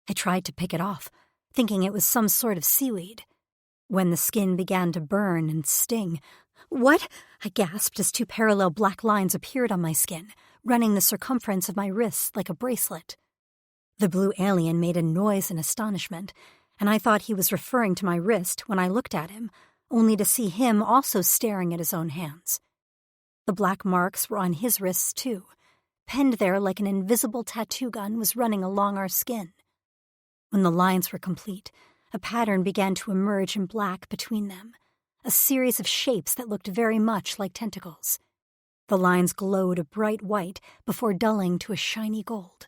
I tried to pick it off, thinking it was some sort of seaweed. When the skin began to burn and sting, "What?" I gasped as two parallel black lines appeared on my skin, running the circumference of my wrists like a bracelet. The blue alien made a noise in astonishment, and I thought he was referring to my wrist when I looked at him, only to see him also staring at his own hands. The black marks were on his wrists too. Penned there like an invisible tattoo gun was running along our skin. When the lines were complete, a pattern began to emerge in black between them, a series of shapes that looked very much like tentacles. The lines glowed a bright white before dulling to a shiny gold.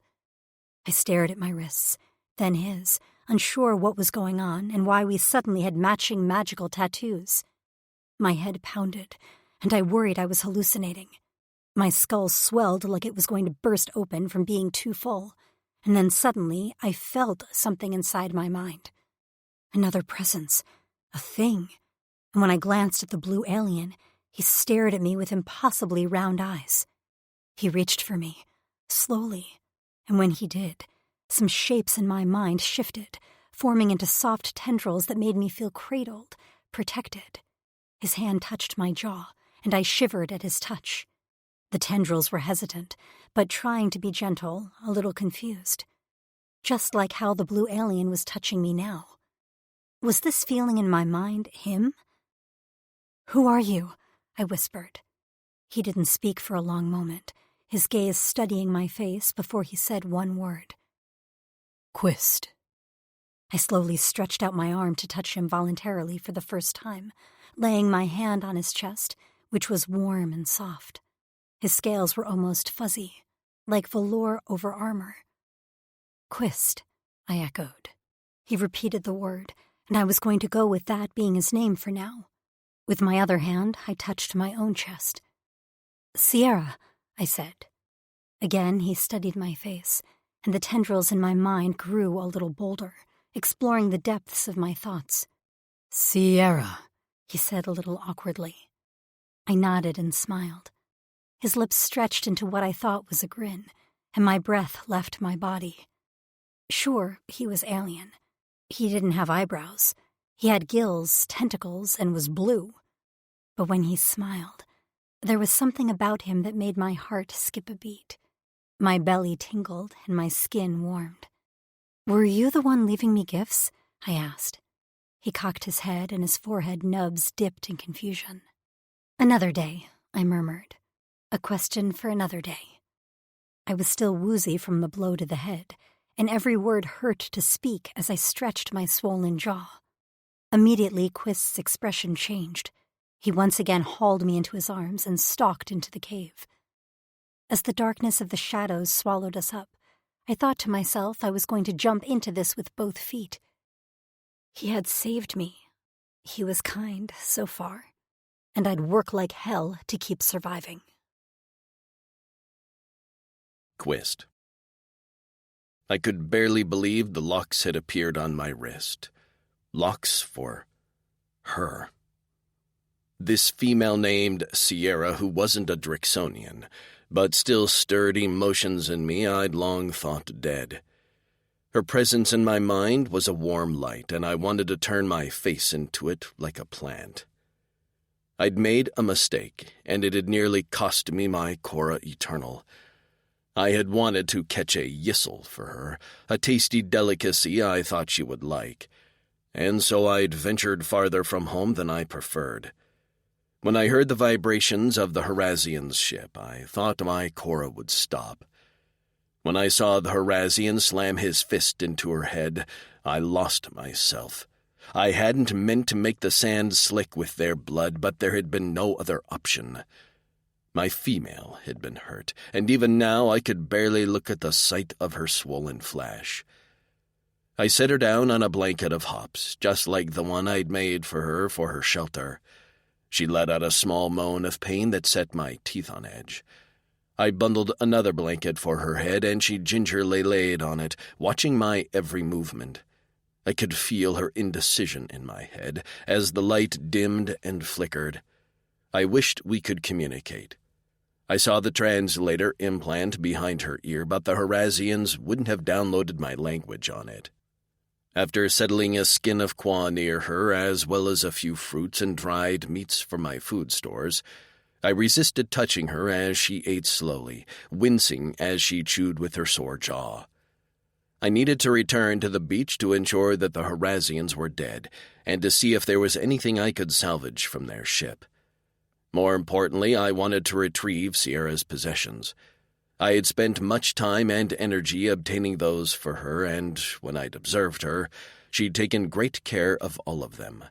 I stared at my wrists, then his, unsure what was going on and why we suddenly had matching magical tattoos. My head pounded, and I worried I was hallucinating. My skull swelled like it was going to burst open from being too full, and then suddenly I felt something inside my mind. Another presence, a thing, and when I glanced at the blue alien, he stared at me with impossibly round eyes. He reached for me, slowly, and when he did, some shapes in my mind shifted, forming into soft tendrils that made me feel cradled, protected. His hand touched my jaw, and I shivered at his touch. The tendrils were hesitant, but trying to be gentle, a little confused. Just like how the blue alien was touching me now. Was this feeling in my mind him? "Who are you?" I whispered. He didn't speak for a long moment, his gaze studying my face before he said one word. Quist. I slowly stretched out my arm to touch him voluntarily for the first time, laying my hand on his chest, which was warm and soft. His scales were almost fuzzy, like velour over armor. Quist, I echoed. He repeated the word, and I was going to go with that being his name for now. With my other hand, I touched my own chest. Sierra, I said. Again, he studied my face, and the tendrils in my mind grew a little bolder, exploring the depths of my thoughts. Sierra, he said a little awkwardly. I nodded and smiled. His lips stretched into what I thought was a grin, and my breath left my body. Sure, he was alien. He didn't have eyebrows. He had gills, tentacles, and was blue. But when he smiled, there was something about him that made my heart skip a beat. My belly tingled and my skin warmed. Were you the one leaving me gifts? I asked. He cocked his head and his forehead nubs dipped in confusion. Another day, I murmured. A question for another day. I was still woozy from the blow to the head, and every word hurt to speak as I stretched my swollen jaw. Immediately, Quist's expression changed. He once again hauled me into his arms and stalked into the cave. As the darkness of the shadows swallowed us up, I thought to myself I was going to jump into this with both feet. He had saved me. He was kind so far, and I'd work like hell to keep surviving. Quist. I could barely believe the locks had appeared on my wrist. Locks for her. This female named Sierra, who wasn't a Drixonian, but still stirred emotions in me I'd long thought dead. Her presence in my mind was a warm light, and I wanted to turn my face into it like a plant. I'd made a mistake, and it had nearly cost me my Cora Eternal. I had wanted to catch a yissel for her, a tasty delicacy I thought she would like, and so I'd ventured farther from home than I preferred. When I heard the vibrations of the Harazian's ship, I thought my Cora would stop. When I saw the Harazian slam his fist into her head, I lost myself. I hadn't meant to make the sand slick with their blood, but there had been no other option. My female had been hurt, and even now I could barely look at the sight of her swollen flesh. I set her down on a blanket of hops, just like the one I'd made for her shelter. She let out a small moan of pain that set my teeth on edge. I bundled another blanket for her head, and she gingerly laid on it, watching my every movement. I could feel her indecision in my head as the light dimmed and flickered. I wished we could communicate. I saw the translator implant behind her ear, but the Harazians wouldn't have downloaded my language on it. After settling a skin of quaw near her, as well as a few fruits and dried meats from my food stores, I resisted touching her as she ate slowly, wincing as she chewed with her sore jaw. I needed to return to the beach to ensure that the Harazians were dead, and to see if there was anything I could salvage from their ship. More importantly, I wanted to retrieve Sierra's possessions. I had spent much time and energy obtaining those for her, and when I'd observed her, she'd taken great care of all of them.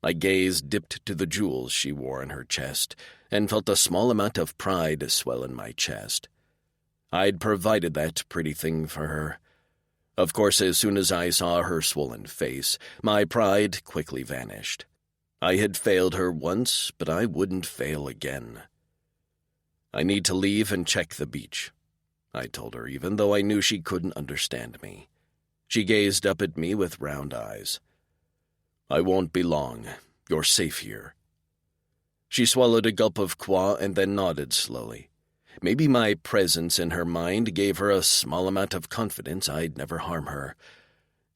My gaze dipped to the jewels she wore on her chest, and felt a small amount of pride swell in my chest. I'd provided that pretty thing for her. Of course, as soon as I saw her swollen face, my pride quickly vanished. I had failed her once, but I wouldn't fail again. I need to leave and check the beach, I told her, even though I knew she couldn't understand me. She gazed up at me with round eyes. I won't be long. You're safe here. She swallowed a gulp of quaw and then nodded slowly. Maybe my presence in her mind gave her a small amount of confidence I'd never harm her.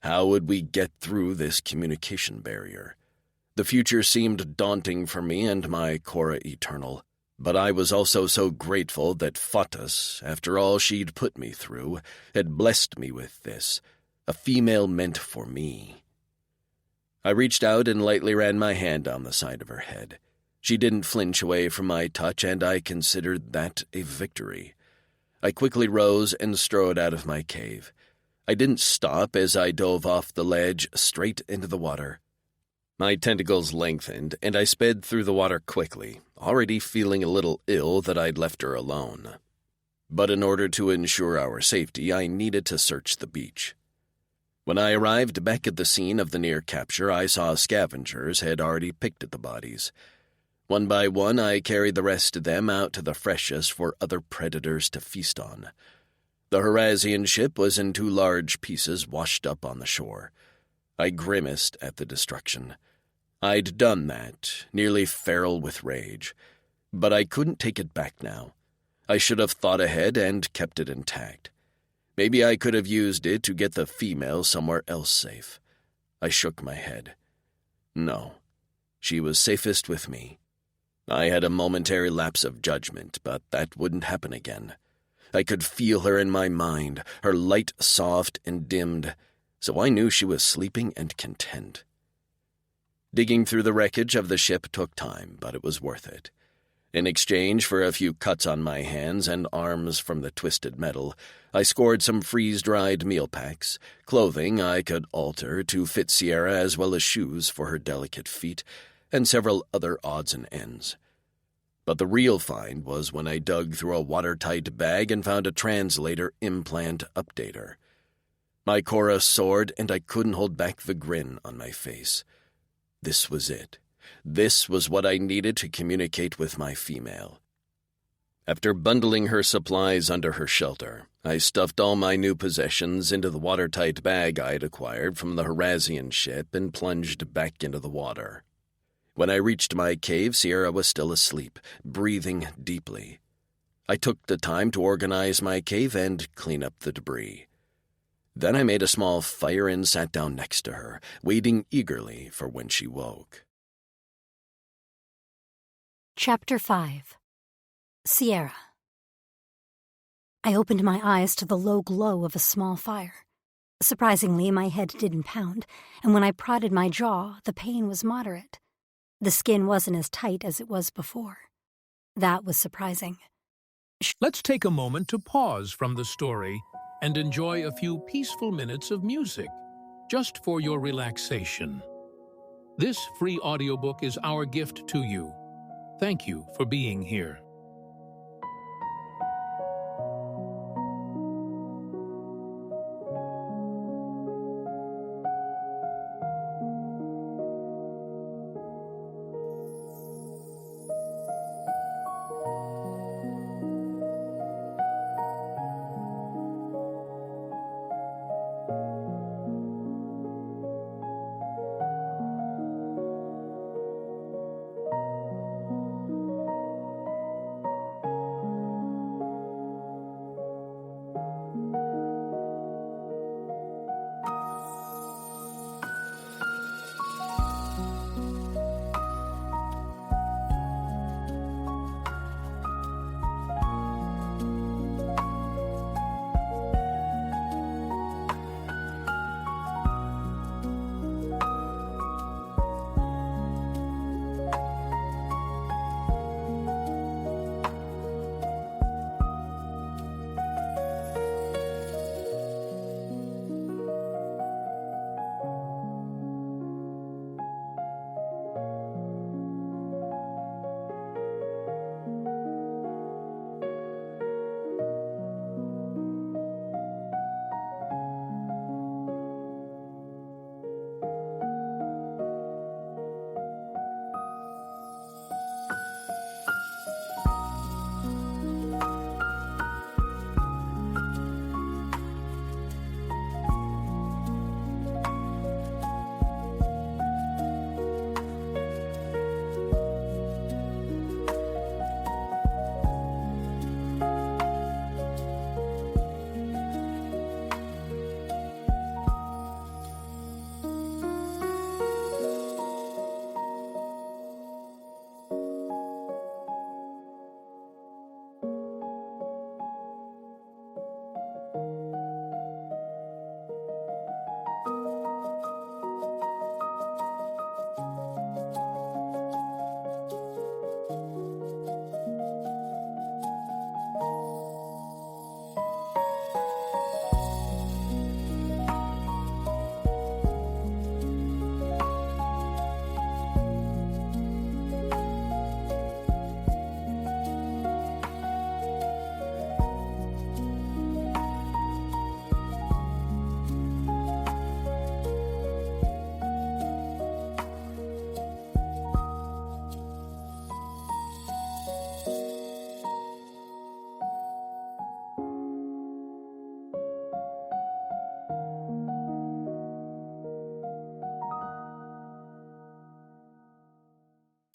How would we get through this communication barrier? The future seemed daunting for me and my Cora Eternal, but I was also so grateful that Fatus, after all she'd put me through, had blessed me with this, a female meant for me. I reached out and lightly ran my hand down the side of her head. She didn't flinch away from my touch, and I considered that a victory. I quickly rose and strode out of my cave. I didn't stop as I dove off the ledge straight into the water. My tentacles lengthened, and I sped through the water quickly, already feeling a little ill that I'd left her alone. But in order to ensure our safety, I needed to search the beach. When I arrived back at the scene of the near capture, I saw scavengers had already picked at the bodies. One by one, I carried the rest of them out to the freshest for other predators to feast on. The Harazian ship was in 2 large pieces washed up on the shore. I grimaced at the destruction. I'd done that, nearly feral with rage. But I couldn't take it back now. I should have thought ahead and kept it intact. Maybe I could have used it to get the female somewhere else safe. I shook my head. No, she was safest with me. I had a momentary lapse of judgment, but that wouldn't happen again. I could feel her in my mind, her light soft and dimmed, so I knew she was sleeping and content. Digging through the wreckage of the ship took time, but it was worth it. In exchange for a few cuts on my hands and arms from the twisted metal, I scored some freeze-dried meal packs, clothing I could alter to fit Sierra as well as shoes for her delicate feet, and several other odds and ends. But the real find was when I dug through a watertight bag and found a translator implant updater. My chorus soared, and I couldn't hold back the grin on my face. This was it. This was what I needed to communicate with my female. After bundling her supplies under her shelter, I stuffed all my new possessions into the watertight bag I'd acquired from the Harazian ship and plunged back into the water. When I reached my cave, Sierra was still asleep, breathing deeply. I took the time to organize my cave and clean up the debris. Then I made a small fire and sat down next to her, waiting eagerly for when she woke. Chapter 5. Sierra. I opened my eyes to the low glow of a small fire. Surprisingly, my head didn't pound, and when I prodded my jaw, the pain was moderate. The skin wasn't as tight as it was before. That was surprising. Let's take a moment to pause from the story and enjoy a few peaceful minutes of music, just for your relaxation. This free audiobook is our gift to you. Thank you for being here.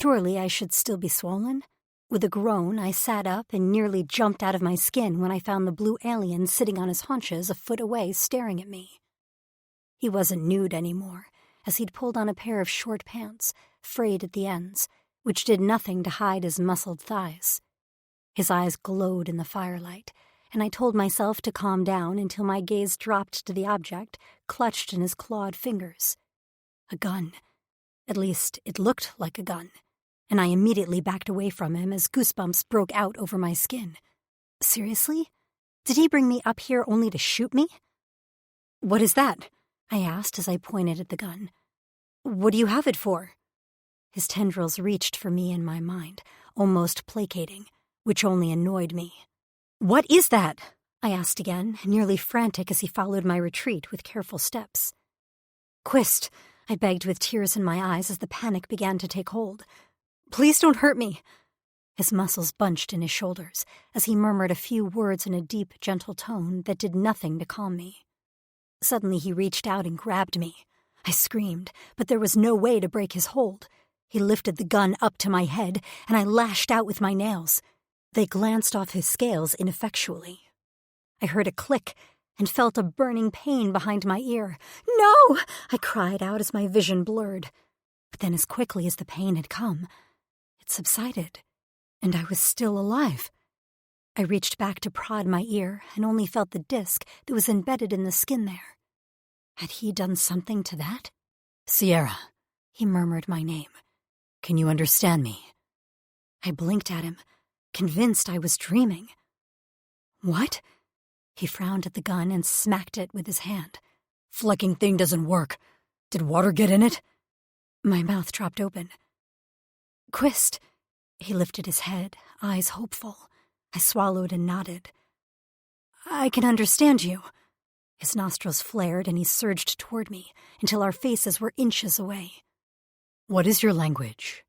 Surely I should still be swollen. With a groan, I sat up and nearly jumped out of my skin when I found the blue alien sitting on his haunches a foot away staring at me. He wasn't nude anymore, as he'd pulled on a pair of short pants, frayed at the ends, which did nothing to hide his muscled thighs. His eyes glowed in the firelight, and I told myself to calm down until my gaze dropped to the object clutched in his clawed fingers. A gun. At least, it looked like a gun, and I immediately backed away from him as goosebumps broke out over my skin. Seriously? Did he bring me up here only to shoot me? "What is that?" I asked as I pointed at the gun. "What do you have it for?" His tendrils reached for me in my mind, almost placating, which only annoyed me. "What is that?" I asked again, nearly frantic as he followed my retreat with careful steps. "Quist," I begged with tears in my eyes as the panic began to take hold. "Please don't hurt me." His muscles bunched in his shoulders as he murmured a few words in a deep, gentle tone that did nothing to calm me. Suddenly he reached out and grabbed me. I screamed, but there was no way to break his hold. He lifted the gun up to my head, and I lashed out with my nails. They glanced off his scales ineffectually. I heard a click and felt a burning pain behind my ear. "No!" I cried out as my vision blurred. But then as quickly as the pain had come, it subsided, and I was still alive. I reached back to prod my ear and only felt the disc that was embedded in the skin there. Had he done something to that? Sierra, He murmured my name. can you understand me? I blinked at him, convinced I was dreaming. "What?" He frowned at the gun and smacked it with his hand. Flecking thing doesn't work. Did water get in it? My mouth dropped open. "Quist." He lifted his head, eyes hopeful. I swallowed and nodded. "I can understand you." His nostrils flared and he surged toward me until our faces were inches away. What is your language?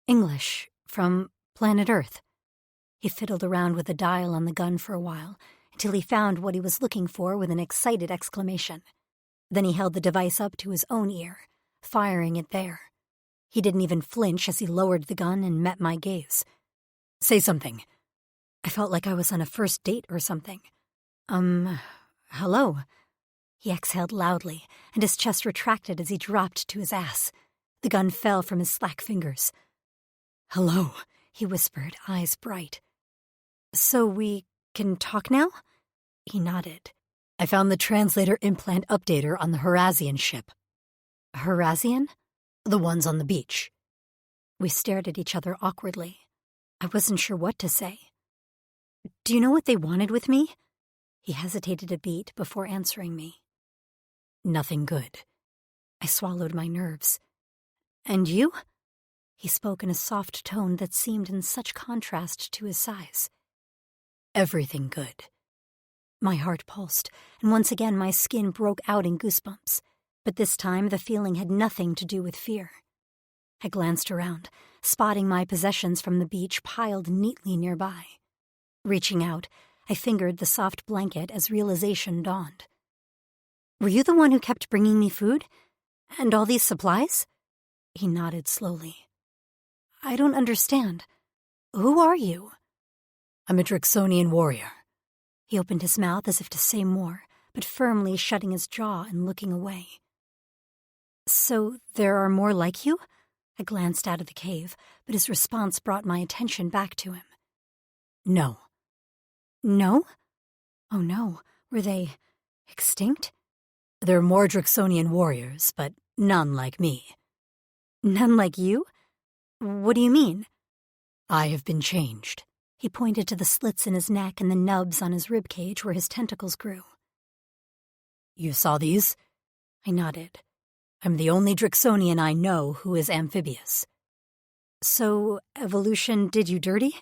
"English, from planet Earth." He fiddled around with the dial on the gun for a while until he found what he was looking for with an excited exclamation. Then he held the device up to his own ear, firing it there. He didn't even flinch as he lowered the gun and met my gaze. Say something. I felt like I was on a first date or something. Hello." He exhaled loudly, and his chest retracted as he dropped to his ass. The gun fell from his slack fingers. Hello, he whispered, eyes bright. "So we can talk now?" He nodded. I found the translator implant updater on the Horazian ship. Horazian? The ones on the beach. We stared at each other awkwardly. I wasn't sure what to say. "Do you know what they wanted with me?" He hesitated a beat before answering me. Nothing good. I swallowed my nerves. "And you?" He spoke in a soft tone that seemed in such contrast to his size. Everything good. My heart pulsed, and once again my skin broke out in goosebumps, but this time the feeling had nothing to do with fear. I glanced around, spotting my possessions from the beach piled neatly nearby. Reaching out, I fingered the soft blanket as realization dawned. "Were you the one who kept bringing me food? And all these supplies?" He nodded slowly. "I don't understand. Who are you?" I'm a Drixonian warrior. He opened his mouth as if to say more, but firmly shutting his jaw and looking away. "So there are more like you?" I glanced out of the cave, but his response brought my attention back to him. No. "No? Oh no, were they extinct?" There are more Drixonian warriors, but none like me. "None like you? What do you mean?" I have been changed. He pointed to the slits in his neck and the nubs on his ribcage where his tentacles grew. You saw these? I nodded. I'm the only Drixonian I know who is amphibious. "So evolution did you dirty?"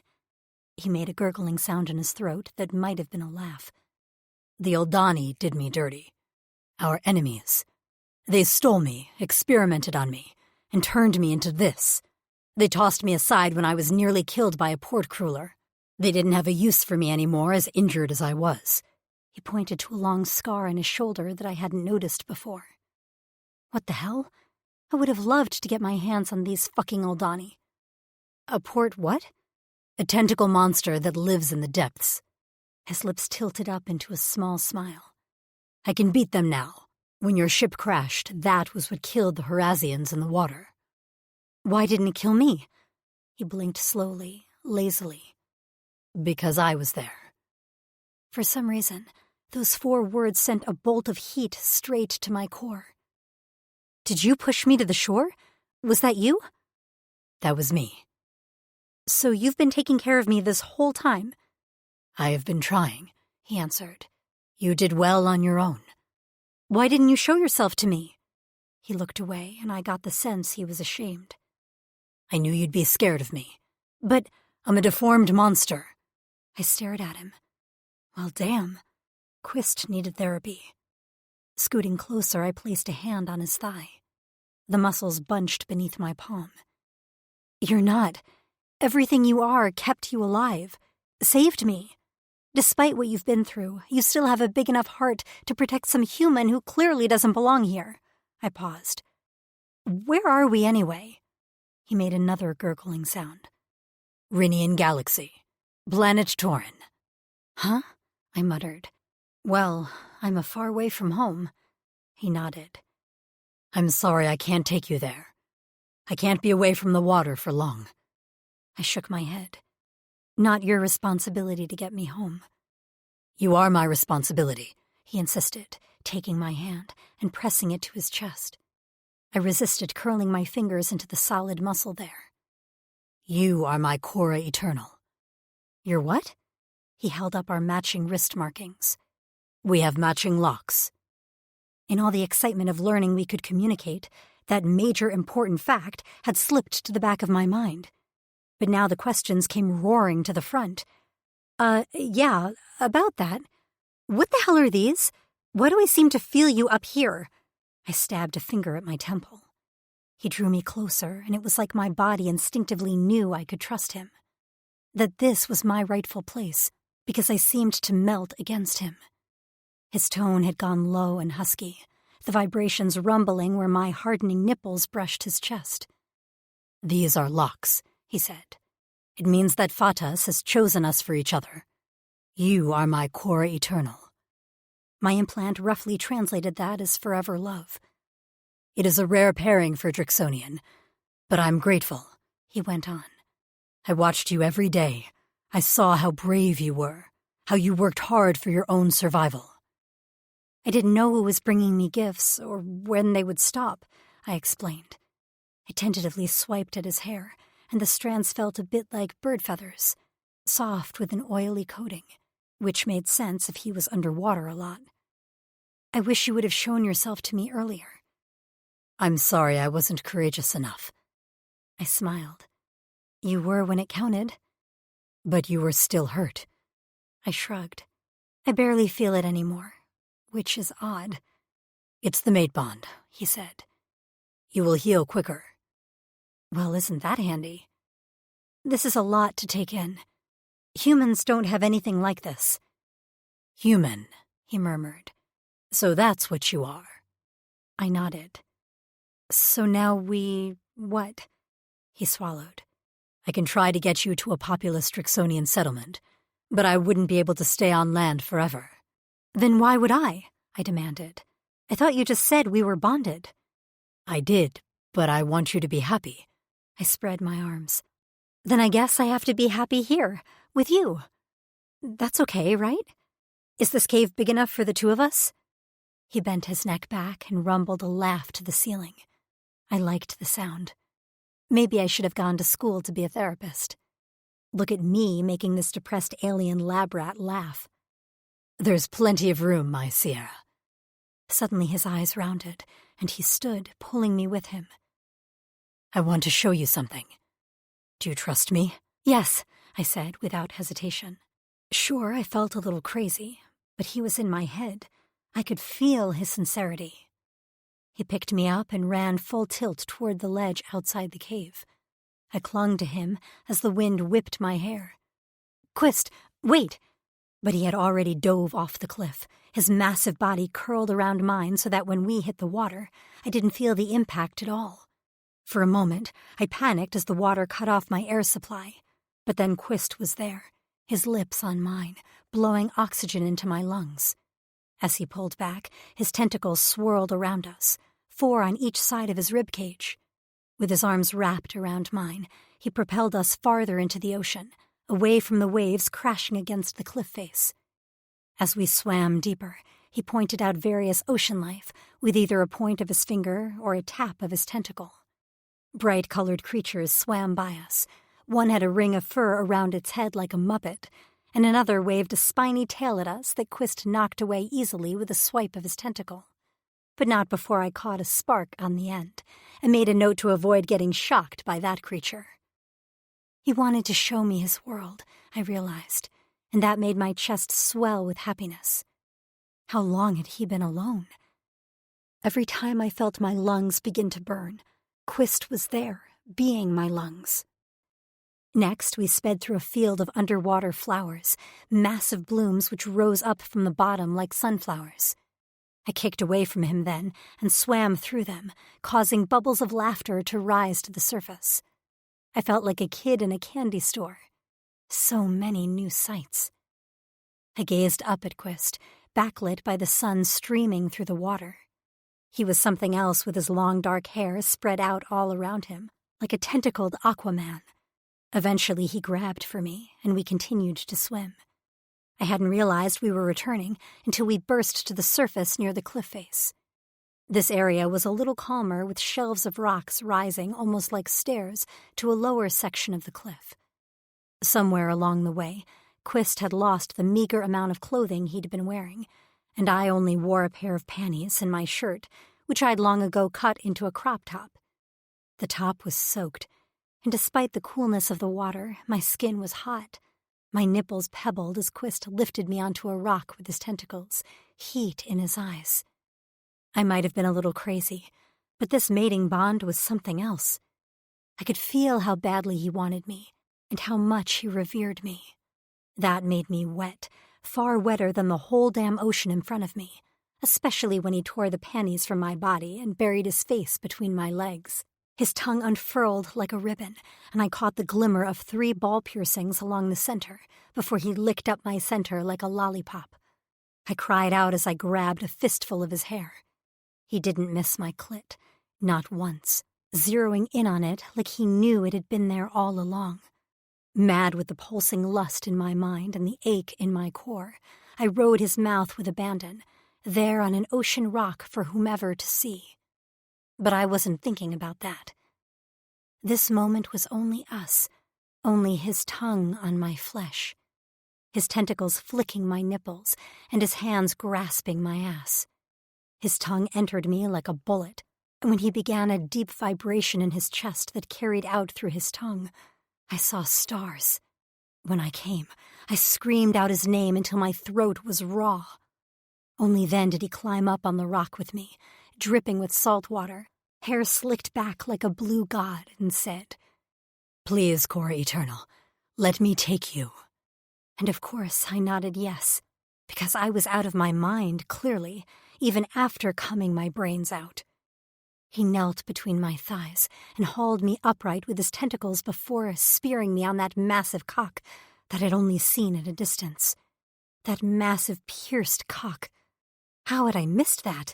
He made a gurgling sound in his throat that might have been a laugh. The Eldani did me dirty. Our enemies. They stole me, experimented on me, and turned me into this. They tossed me aside when I was nearly killed by a port cruiler. They didn't have a use for me anymore, as injured as I was. He pointed to a long scar on his shoulder that I hadn't noticed before. What the hell? I would have loved to get my hands on these fucking Eldani. A port what? A tentacle monster that lives in the depths. His lips tilted up into a small smile. I can beat them now. When your ship crashed, that was what killed the Horazians in the water. Why didn't it kill me? He blinked slowly, lazily. Because I was there. For some reason, those 4 words sent a bolt of heat straight to my core. Did you push me to the shore? Was that you? That was me. So you've been taking care of me this whole time? I have been trying, he answered. You did well on your own. Why didn't you show yourself to me? He looked away, and I got the sense he was ashamed. I knew you'd be scared of me. But I'm a deformed monster. I stared at him. Well, damn. Quist needed therapy. Scooting closer, I placed a hand on his thigh. The muscles bunched beneath my palm. You're not. Everything you are kept you alive. Saved me. Despite what you've been through, you still have a big enough heart to protect some human who clearly doesn't belong here. I paused. Where are we anyway? He made another gurgling sound. Rinian Galaxy. Planet Torin. Huh? I muttered. Well, I'm a far way from home. He nodded. I'm sorry I can't take you there. I can't be away from the water for long. I shook my head. Not your responsibility to get me home. You are my responsibility, he insisted, taking my hand and pressing it to his chest. I resisted, curling my fingers into the solid muscle there. You are my Cora Eternal. Your what? He held up our matching wrist markings. We have matching locks. In all the excitement of learning we could communicate, that major important fact had slipped to the back of my mind. But now the questions came roaring to the front. Yeah, about that. What the hell are these? Why do I seem to feel you up here? I stabbed a finger at my temple. He drew me closer, and it was like my body instinctively knew I could trust him. That this was my rightful place, because I seemed to melt against him. His tone had gone low and husky, the vibrations rumbling where my hardening nipples brushed his chest. These are locks, he said. It means that Fatas has chosen us for each other. You are my Cora Eternal. My implant roughly translated that as forever love. It is a rare pairing for Drixonian, but I'm grateful, he went on. I watched you every day. I saw how brave you were, how you worked hard for your own survival. I didn't know who was bringing me gifts or when they would stop, I explained. I tentatively swiped at his hair, and the strands felt a bit like bird feathers, soft with an oily coating, which made sense if he was underwater a lot. I wish you would have shown yourself to me earlier. I'm sorry I wasn't courageous enough. I smiled. You were when it counted. But you were still hurt. I shrugged. I barely feel it anymore, which is odd. It's the mate bond, he said. You will heal quicker. Well, isn't that handy? This is a lot to take in. Humans don't have anything like this. Human, he murmured. So that's what you are. I nodded. So now what? He swallowed. I can try to get you to a populous Drixonian settlement, but I wouldn't be able to stay on land forever. Then why would I demanded. I thought you just said we were bonded. I did, but I want you to be happy. I spread my arms. Then I guess I have to be happy here, with you. That's okay, right? Is this cave big enough for the two of us? He bent his neck back and rumbled a laugh to the ceiling. I liked the sound. Maybe I should have gone to school to be a therapist. Look at me making this depressed alien lab rat laugh. There's plenty of room, my Sierra. Suddenly his eyes rounded, and he stood, pulling me with him. I want to show you something. Do you trust me? Yes, I said without hesitation. Sure, I felt a little crazy, but he was in my head. I could feel his sincerity. He picked me up and ran full tilt toward the ledge outside the cave. I clung to him as the wind whipped my hair. Quist, wait! But he had already dove off the cliff, his massive body curled around mine so that when we hit the water, I didn't feel the impact at all. For a moment, I panicked as the water cut off my air supply, but then Quist was there, his lips on mine, blowing oxygen into my lungs. As he pulled back, his tentacles swirled around us, 4 on each side of his ribcage. With his arms wrapped around mine, he propelled us farther into the ocean, away from the waves crashing against the cliff face. As we swam deeper, he pointed out various ocean life with either a point of his finger or a tap of his tentacle. Bright-colored creatures swam by us. One had a ring of fur around its head like a muppet, and another waved a spiny tail at us that Quist knocked away easily with a swipe of his tentacle. But not before I caught a spark on the end, and made a note to avoid getting shocked by that creature. He wanted to show me his world, I realized, and that made my chest swell with happiness. How long had he been alone? Every time I felt my lungs begin to burn, Quist was there, being my lungs. Next, we sped through a field of underwater flowers, massive blooms which rose up from the bottom like sunflowers. I kicked away from him then and swam through them, causing bubbles of laughter to rise to the surface. I felt like a kid in a candy store. So many new sights. I gazed up at Quist, backlit by the sun streaming through the water. He was something else with his long dark hair spread out all around him, like a tentacled Aquaman. Eventually he grabbed for me, and we continued to swim. I hadn't realized we were returning until we burst to the surface near the cliff face. This area was a little calmer, with shelves of rocks rising almost like stairs to a lower section of the cliff. Somewhere along the way, Quist had lost the meager amount of clothing he'd been wearing, and I only wore a pair of panties and my shirt, which I'd long ago cut into a crop top. The top was soaked, and despite the coolness of the water, my skin was hot. My nipples pebbled as Quist lifted me onto a rock with his tentacles, heat in his eyes. I might have been a little crazy, but this mating bond was something else. I could feel how badly he wanted me, and how much he revered me. That made me wet, far wetter than the whole damn ocean in front of me, especially when he tore the panties from my body and buried his face between my legs. His tongue unfurled like a ribbon, and I caught the glimmer of 3 ball piercings along the center before he licked up my center like a lollipop. I cried out as I grabbed a fistful of his hair. He didn't miss my clit, not once, zeroing in on it like he knew it had been there all along. Mad with the pulsing lust in my mind and the ache in my core, I rode his mouth with abandon, there on an ocean rock for whomever to see. But I wasn't thinking about that. This moment was only us, only his tongue on my flesh, his tentacles flicking my nipples and his hands grasping my ass. His tongue entered me like a bullet, and when he began a deep vibration in his chest that carried out through his tongue, I saw stars. When I came, I screamed out his name until my throat was raw. Only then did he climb up on the rock with me, dripping with salt water, hair slicked back like a blue god, and said, "Please, Core Eternal, let me take you." And of course I nodded yes, because I was out of my mind, clearly, even after cumming my brains out. He knelt between my thighs and hauled me upright with his tentacles before spearing me on that massive cock that I'd only seen at a distance. That massive pierced cock. How had I missed that?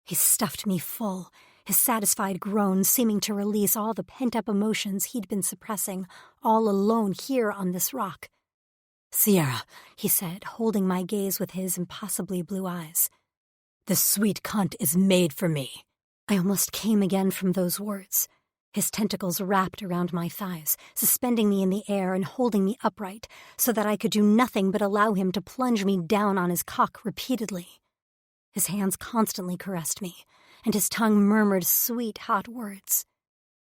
He stuffed me full, his satisfied groans seeming to release all the pent-up emotions he'd been suppressing all alone here on this rock. "Sierra," he said, holding my gaze with his impossibly blue eyes. "The sweet cunt is made for me." I almost came again from those words. His tentacles wrapped around my thighs, suspending me in the air and holding me upright so that I could do nothing but allow him to plunge me down on his cock repeatedly. His hands constantly caressed me, and his tongue murmured sweet, hot words.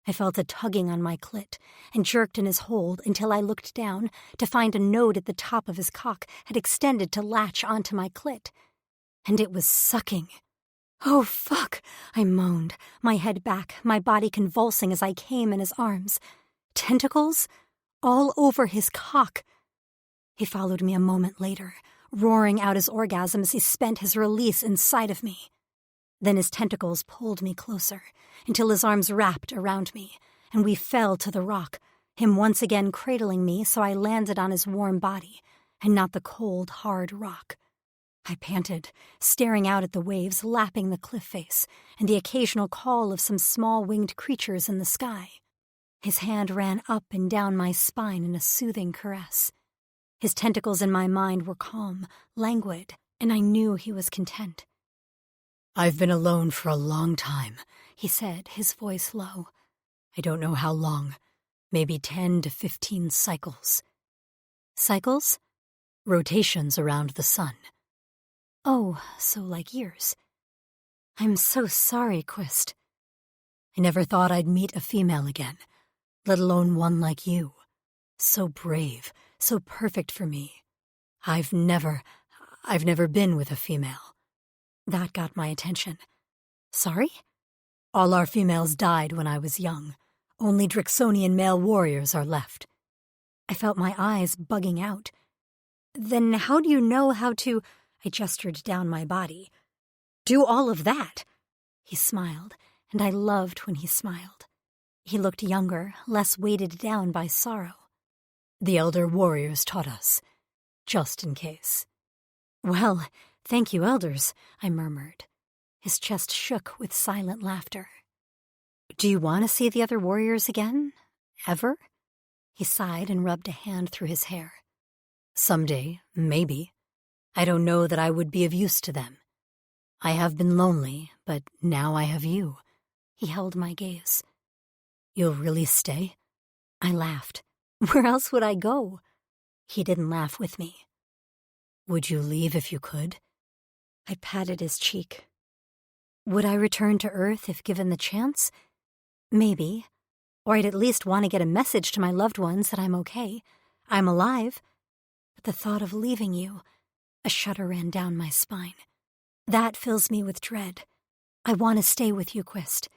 I felt a tugging on my clit and jerked in his hold until I looked down to find a node at the top of his cock had extended to latch onto my clit. And it was sucking. "Oh, fuck," I moaned, my head back, my body convulsing as I came in his arms. Tentacles? All over his cock. He followed me a moment later, roaring out his orgasm as he spent his release inside of me. Then his tentacles pulled me closer, until his arms wrapped around me, and we fell to the rock, him once again cradling me so I landed on his warm body, and not the cold, hard rock. I panted, staring out at the waves lapping the cliff face, and the occasional call of some small winged creatures in the sky. His hand ran up and down my spine in a soothing caress. His tentacles in my mind were calm, languid, and I knew he was content. "I've been alone for a long time," he said, his voice low. "I don't know how long. Maybe 10 to 15 cycles." Cycles? Rotations around the sun. Oh, so like years. I'm so sorry, Quist. I never thought I'd meet a female again, let alone one like you. So brave, so perfect for me. I've never been with a female. That got my attention. Sorry? All our females died when I was young. Only Drixonian male warriors are left. I felt my eyes bugging out. Then how do you know how to... I gestured down my body. Do all of that? He smiled, and I loved when he smiled. He looked younger, less weighted down by sorrow. The elder warriors taught us, just in case. Well, thank you, elders, I murmured. His chest shook with silent laughter. Do you want to see the other warriors again? Ever? He sighed and rubbed a hand through his hair. Someday, maybe. I don't know that I would be of use to them. I have been lonely, but now I have you. He held my gaze. You'll really stay? I laughed. Where else would I go? He didn't laugh with me. Would you leave if you could? I patted his cheek. Would I return to Earth if given the chance? Maybe. Or I'd at least want to get a message to my loved ones that I'm okay. I'm alive. But the thought of leaving you... A shudder ran down my spine. That fills me with dread. I want to stay with you, Quist.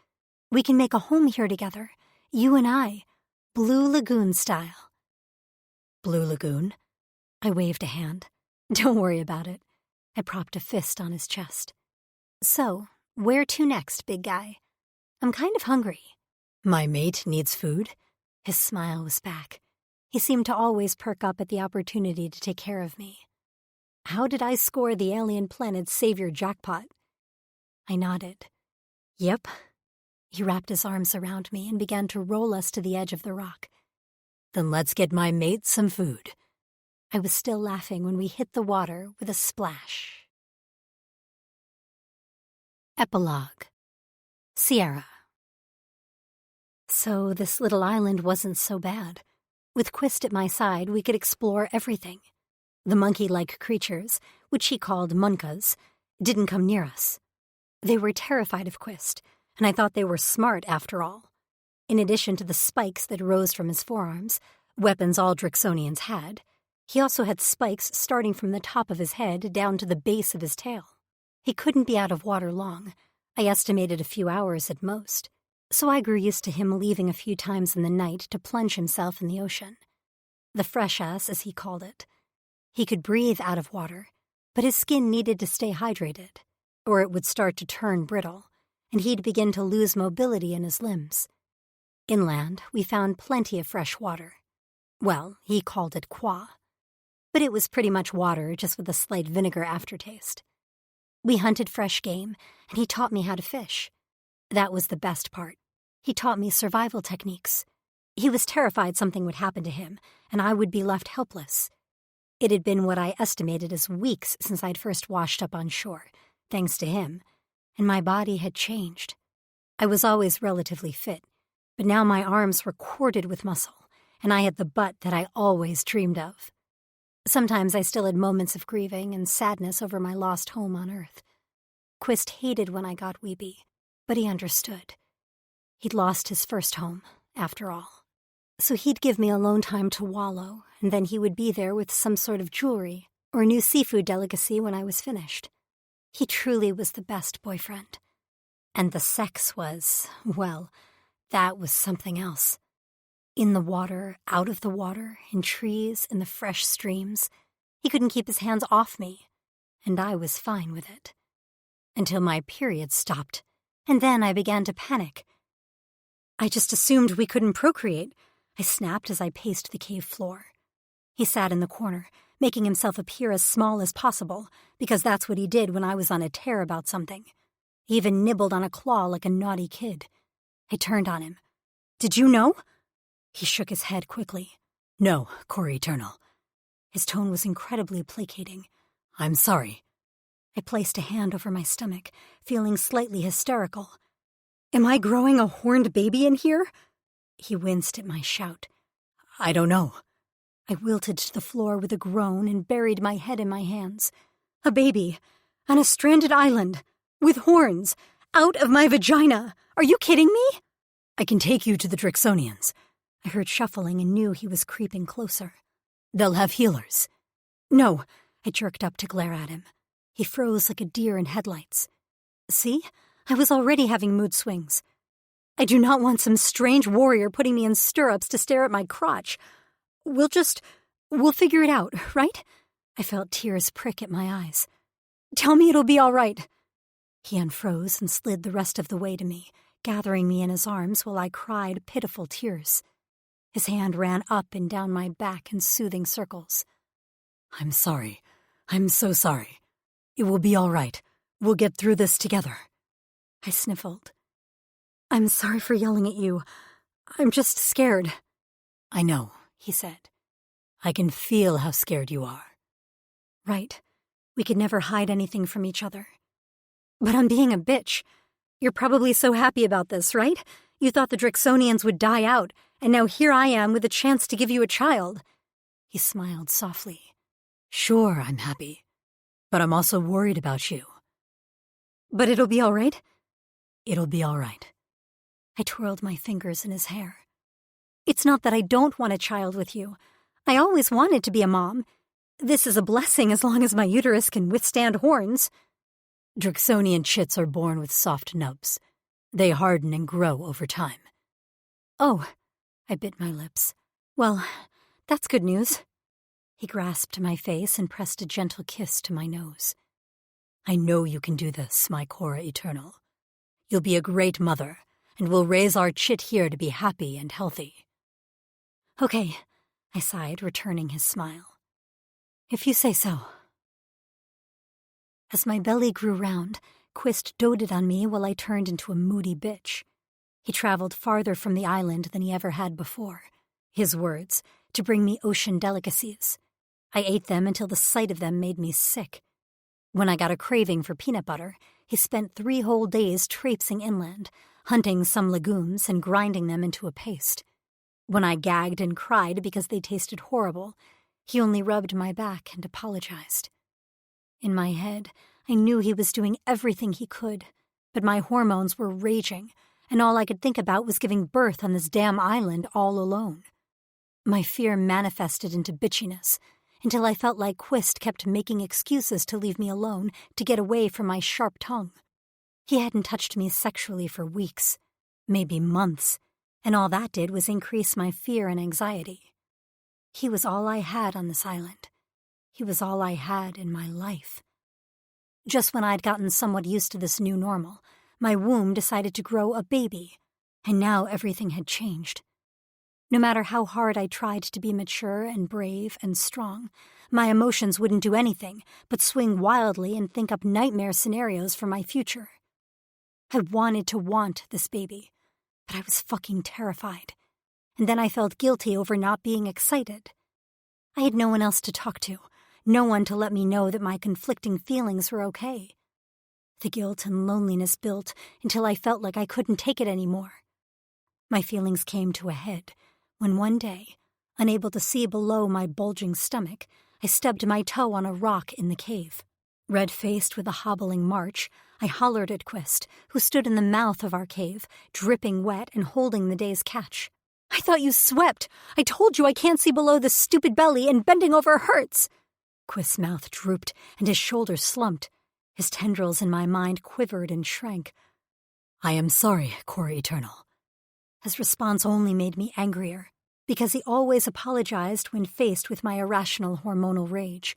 We can make a home here together, you and I, Blue Lagoon style. Blue Lagoon? I waved a hand. Don't worry about it. I propped a fist on his chest. So, where to next, big guy? I'm kind of hungry. My mate needs food? His smile was back. He seemed to always perk up at the opportunity to take care of me. How did I score the alien planet's savior jackpot? I nodded. Yep. He wrapped his arms around me and began to roll us to the edge of the rock. Then let's get my mate some food. I was still laughing when we hit the water with a splash. Epilogue. Sierra. So this little island wasn't so bad. With Quist at my side, we could explore everything. The monkey-like creatures, which he called munkas, didn't come near us. They were terrified of Quist, and I thought they were smart after all. In addition to the spikes that rose from his forearms, weapons all Drixonians had, he also had spikes starting from the top of his head down to the base of his tail. He couldn't be out of water long. I estimated a few hours at most, so I grew used to him leaving a few times in the night to plunge himself in the ocean. The fresh-ass, as he called it. He could breathe out of water, but his skin needed to stay hydrated, or it would start to turn brittle, and he'd begin to lose mobility in his limbs. Inland, we found plenty of fresh water. Well, he called it qua, but it was pretty much water, just with a slight vinegar aftertaste. We hunted fresh game, and he taught me how to fish. That was the best part. He taught me survival techniques. He was terrified something would happen to him, and I would be left helpless. It had been what I estimated as weeks since I'd first washed up on shore, thanks to him, and my body had changed. I was always relatively fit, but now my arms were corded with muscle, and I had the butt that I always dreamed of. Sometimes I still had moments of grieving and sadness over my lost home on Earth. Quist hated when I got weepy, but he understood. He'd lost his first home, after all. So he'd give me alone time to wallow, and then he would be there with some sort of jewelry or new seafood delicacy when I was finished. He truly was the best boyfriend. And the sex was, well, that was something else. In the water, out of the water, in trees, in the fresh streams, he couldn't keep his hands off me, and I was fine with it. until my period stopped, and then I began to panic. I just assumed we couldn't procreate, I snapped as I paced the cave floor. He sat in the corner, making himself appear as small as possible, because that's what he did when I was on a tear about something. He even nibbled on a claw like a naughty kid. I turned on him. Did you know? He shook his head quickly. No, Core Eternal. His tone was incredibly placating. I'm sorry. I placed a hand over my stomach, feeling slightly hysterical. Am I growing a horned baby in here? He winced at my shout. I don't know. I wilted to the floor with a groan and buried my head in my hands. A baby, on a stranded island, with horns, out of my vagina. Are you kidding me? I can take you to the Drixonians. I heard shuffling and knew he was creeping closer. They'll have healers. No, I jerked up to glare at him. He froze like a deer in headlights. See? I was already having mood swings. I do not want some strange warrior putting me in stirrups to stare at my crotch. We'll figure it out, right? I felt tears prick at my eyes. Tell me it'll be all right. He unfroze and slid the rest of the way to me, gathering me in his arms while I cried pitiful tears. His hand ran up and down my back in soothing circles. I'm sorry. I'm so sorry. It will be all right. We'll get through this together. I sniffled. I'm sorry for yelling at you. I'm just scared. I know, he said. I can feel how scared you are. Right. We could never hide anything from each other. But I'm being a bitch. You're probably so happy about this, right? You thought the Drixonians would die out, and now here I am with a chance to give you a child. He smiled softly. Sure, I'm happy. But I'm also worried about you. But it'll be all right? It'll be all right. I twirled my fingers in his hair. It's not that I don't want a child with you. I always wanted to be a mom. This is a blessing as long as my uterus can withstand horns. Drixonian chits are born with soft nubs. They harden and grow over time. Oh, I bit my lips. Well, that's good news. He grasped my face and pressed a gentle kiss to my nose. I know you can do this, my Cora Eternal. You'll be a great mother, and we'll raise our chit here to be happy and healthy. Okay, I sighed, returning his smile. If you say so. As my belly grew round, Quist doted on me while I turned into a moody bitch. He traveled farther from the island than he ever had before. His words, to bring me ocean delicacies. I ate them until the sight of them made me sick. When I got a craving for peanut butter, he spent 3 whole days traipsing inland, hunting some legumes and grinding them into a paste. When I gagged and cried because they tasted horrible, he only rubbed my back and apologized. In my head, I knew he was doing everything he could, but my hormones were raging, and all I could think about was giving birth on this damn island all alone. My fear manifested into bitchiness, until I felt like Quist kept making excuses to leave me alone to get away from my sharp tongue. He hadn't touched me sexually for weeks, maybe months, and all that did was increase my fear and anxiety. He was all I had on this island. He was all I had in my life. Just when I'd gotten somewhat used to this new normal, my womb decided to grow a baby, and now everything had changed. No matter how hard I tried to be mature and brave and strong, my emotions wouldn't do anything but swing wildly and think up nightmare scenarios for my future. I wanted to want this baby, but I was fucking terrified. And then I felt guilty over not being excited. I had no one else to talk to, no one to let me know that my conflicting feelings were okay. The guilt and loneliness built until I felt like I couldn't take it anymore. My feelings came to a head when one day, unable to see below my bulging stomach, I stubbed my toe on a rock in the cave. Red-faced with a hobbling march, I hollered at Quist, who stood in the mouth of our cave, dripping wet and holding the day's catch. I thought you swept. I told you I can't see below this stupid belly, and bending over hurts. Quist's mouth drooped, and his shoulders slumped. His tendrils in my mind quivered and shrank. I am sorry, Core Eternal. His response only made me angrier, because he always apologized when faced with my irrational hormonal rage.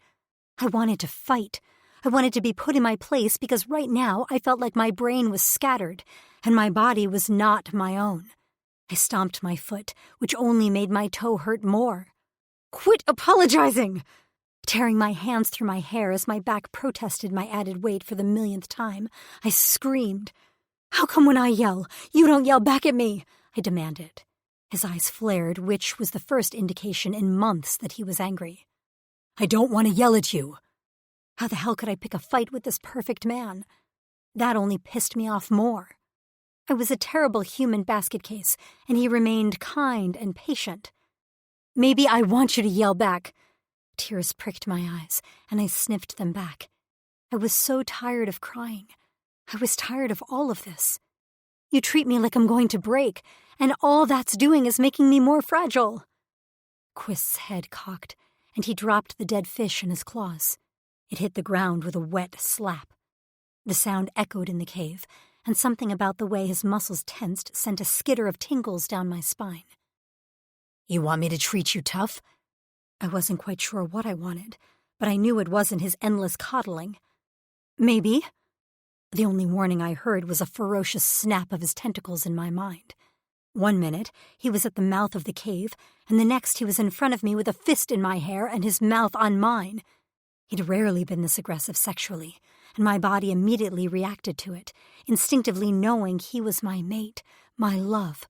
I wanted to fight. I wanted to be put in my place because right now I felt like my brain was scattered and my body was not my own. I stomped my foot, which only made my toe hurt more. "Quit apologizing!" Tearing my hands through my hair as my back protested my added weight for the millionth time, I screamed. "How come when I yell, you don't yell back at me?" I demanded. His eyes flared, which was the first indication in months that he was angry. "I don't want to yell at you." How the hell could I pick a fight with this perfect man? That only pissed me off more. I was a terrible human basket case, and he remained kind and patient. "Maybe I want you to yell back." Tears pricked my eyes, and I sniffed them back. I was so tired of crying. I was tired of all of this. You treat me like I'm going to break, and all that's doing is making me more fragile. Quist's head cocked, and he dropped the dead fish in his claws. It hit the ground with a wet slap. The sound echoed in the cave, and something about the way his muscles tensed sent a skitter of tingles down my spine. "You want me to treat you tough?" I wasn't quite sure what I wanted, but I knew it wasn't his endless coddling. "Maybe." The only warning I heard was a ferocious snap of his tentacles in my mind. One minute, he was at the mouth of the cave, and the next he was in front of me with a fist in my hair and his mouth on mine. He'd rarely been this aggressive sexually, and my body immediately reacted to it, instinctively knowing he was my mate, my love.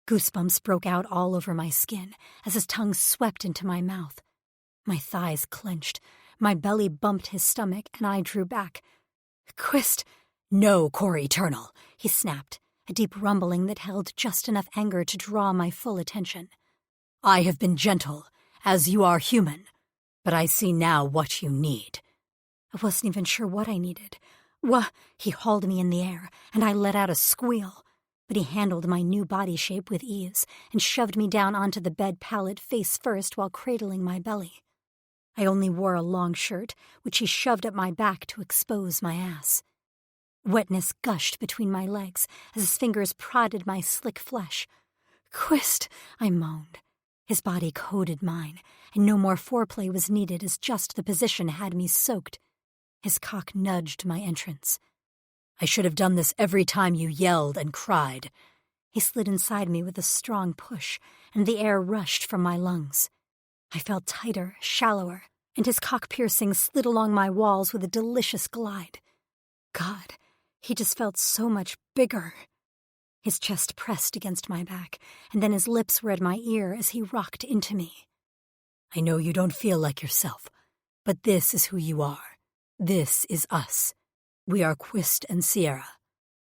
Goosebumps broke out all over my skin as his tongue swept into my mouth. My thighs clenched, my belly bumped his stomach, and I drew back. "Quist!" "No, core eternal," he snapped, a deep rumbling that held just enough anger to draw my full attention. "I have been gentle, as you are human, but I see now what you need." I wasn't even sure what I needed. He hauled me in the air, and I let out a squeal. But he handled my new body shape with ease and shoved me down onto the bed pallet face first while cradling my belly. I only wore a long shirt, which he shoved up my back to expose my ass. Wetness gushed between my legs as his fingers prodded my slick flesh. "Quist," I moaned. His body coated mine, and no more foreplay was needed as just the position had me soaked. His cock nudged my entrance. "I should have done this every time you yelled and cried." He slid inside me with a strong push, and the air rushed from my lungs. I felt tighter, shallower, and his cock-piercing slid along my walls with a delicious glide. God, he just felt so much bigger. His chest pressed against my back, and then his lips were at my ear as he rocked into me. "I know you don't feel like yourself, but this is who you are. This is us. We are Quist and Sierra,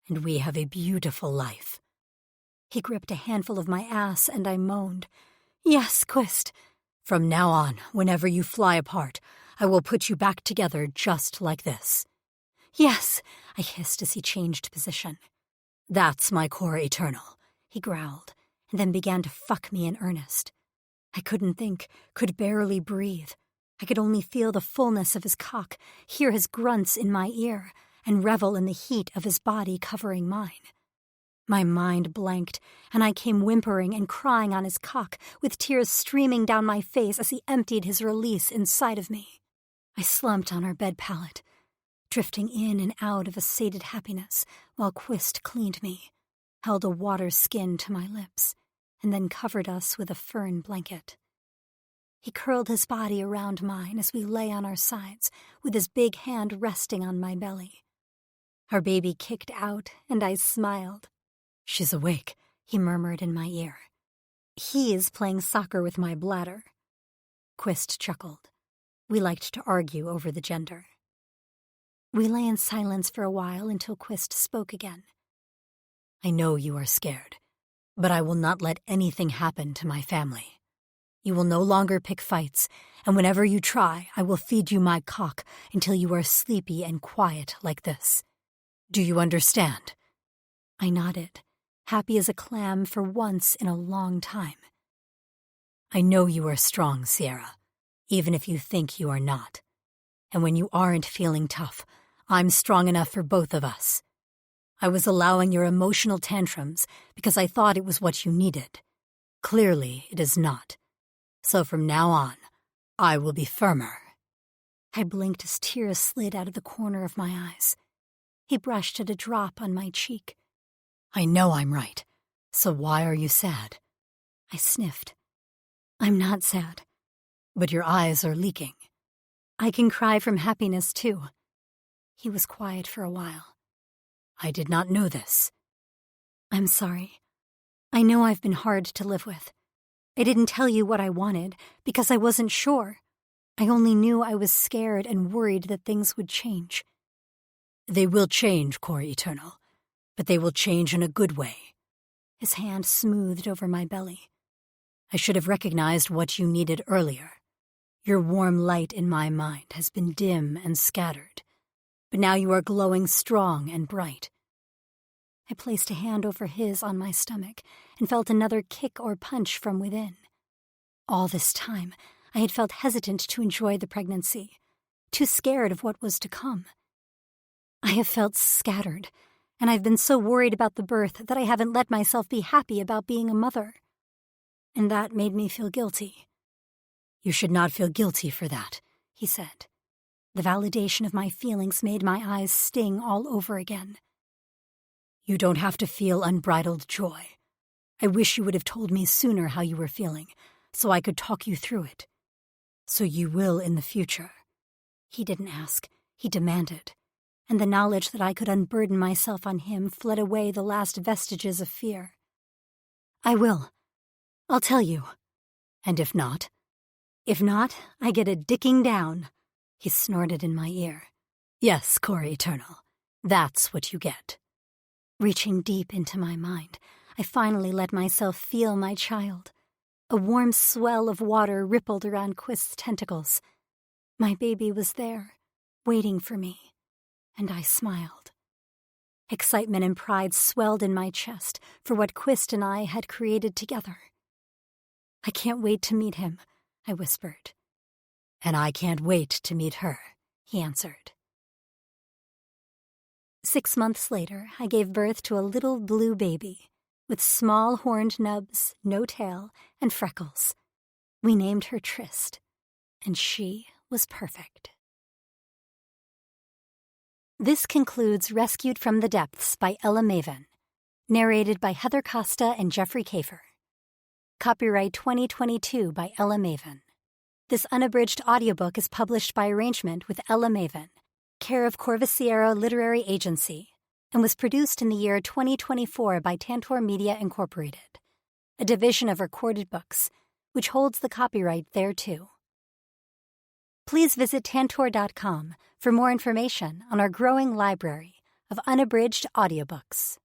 and we have a beautiful life." He gripped a handful of my ass, and I moaned, "Yes, Quist." "From now on, whenever you fly apart, I will put you back together just like this." "Yes," I hissed as he changed position. "That's my core eternal," he growled, and then began to fuck me in earnest. I couldn't think, could barely breathe. I could only feel the fullness of his cock, hear his grunts in my ear, and revel in the heat of his body covering mine. My mind blanked, and I came whimpering and crying on his cock, with tears streaming down my face as he emptied his release inside of me. I slumped on our bed pallet, drifting in and out of a sated happiness while Quist cleaned me, held a water skin to my lips, and then covered us with a fern blanket. He curled his body around mine as we lay on our sides, with his big hand resting on my belly. Our baby kicked out, and I smiled. "She's awake," he murmured in my ear. "He is playing soccer with my bladder." Quist chuckled. We liked to argue over the gender. We lay in silence for a while until Quist spoke again. "I know you are scared, but I will not let anything happen to my family. You will no longer pick fights, and whenever you try, I will feed you my cock until you are sleepy and quiet like this. Do you understand?" I nodded, happy as a clam for once in a long time. "I know you are strong, Sierra, even if you think you are not. And when you aren't feeling tough, I'm strong enough for both of us. I was allowing your emotional tantrums because I thought it was what you needed. Clearly, it is not. So from now on, I will be firmer." I blinked as tears slid out of the corner of my eyes. He brushed at a drop on my cheek. I know I'm right, so why are you sad? I sniffed. I'm not sad. But your eyes are leaking. I can cry from happiness, too. He was quiet for a while. I did not know this. I'm sorry. I know I've been hard to live with. I didn't tell you what I wanted because I wasn't sure. I only knew I was scared and worried that things would change. They will change, Core Eternal, but they will change in a good way. His hand smoothed over my belly. I should have recognized what you needed earlier. Your warm light in my mind has been dim and scattered, but now you are glowing strong and bright. I placed a hand over his on my stomach and felt another kick or punch from within. All this time, I had felt hesitant to enjoy the pregnancy, too scared of what was to come. I have felt scattered, and I've been so worried about the birth that I haven't let myself be happy about being a mother. And that made me feel guilty. You should not feel guilty for that, he said. The validation of my feelings made my eyes sting all over again. You don't have to feel unbridled joy. I wish you would have told me sooner how you were feeling, so I could talk you through it. So you will in the future. He didn't ask, he demanded, and the knowledge that I could unburden myself on him fled away the last vestiges of fear. I will. I'll tell you. And if not? If not, I get a dicking down, he snorted in my ear. Yes, Core Eternal, that's what you get. Reaching deep into my mind, I finally let myself feel my child. A warm swell of water rippled around Quist's tentacles. My baby was there, waiting for me, and I smiled. Excitement and pride swelled in my chest for what Quist and I had created together. I can't wait to meet him, I whispered. And I can't wait to meet her, he answered. 6 months later, I gave birth to a little blue baby with small horned nubs, no tail, and freckles. We named her Trist, and she was perfect. This concludes Rescued from the Depths by Ella Maven, narrated by Heather Costa and Jeffrey Kafer. Copyright 2022 by Ella Maven. This unabridged audiobook is published by arrangement with Ella Maven, care of Corvisiero Literary Agency, and was produced in the year 2024 by Tantor Media Incorporated, a division of Recorded Books, which holds the copyright thereto. Please visit Tantor.com for more information on our growing library of unabridged audiobooks.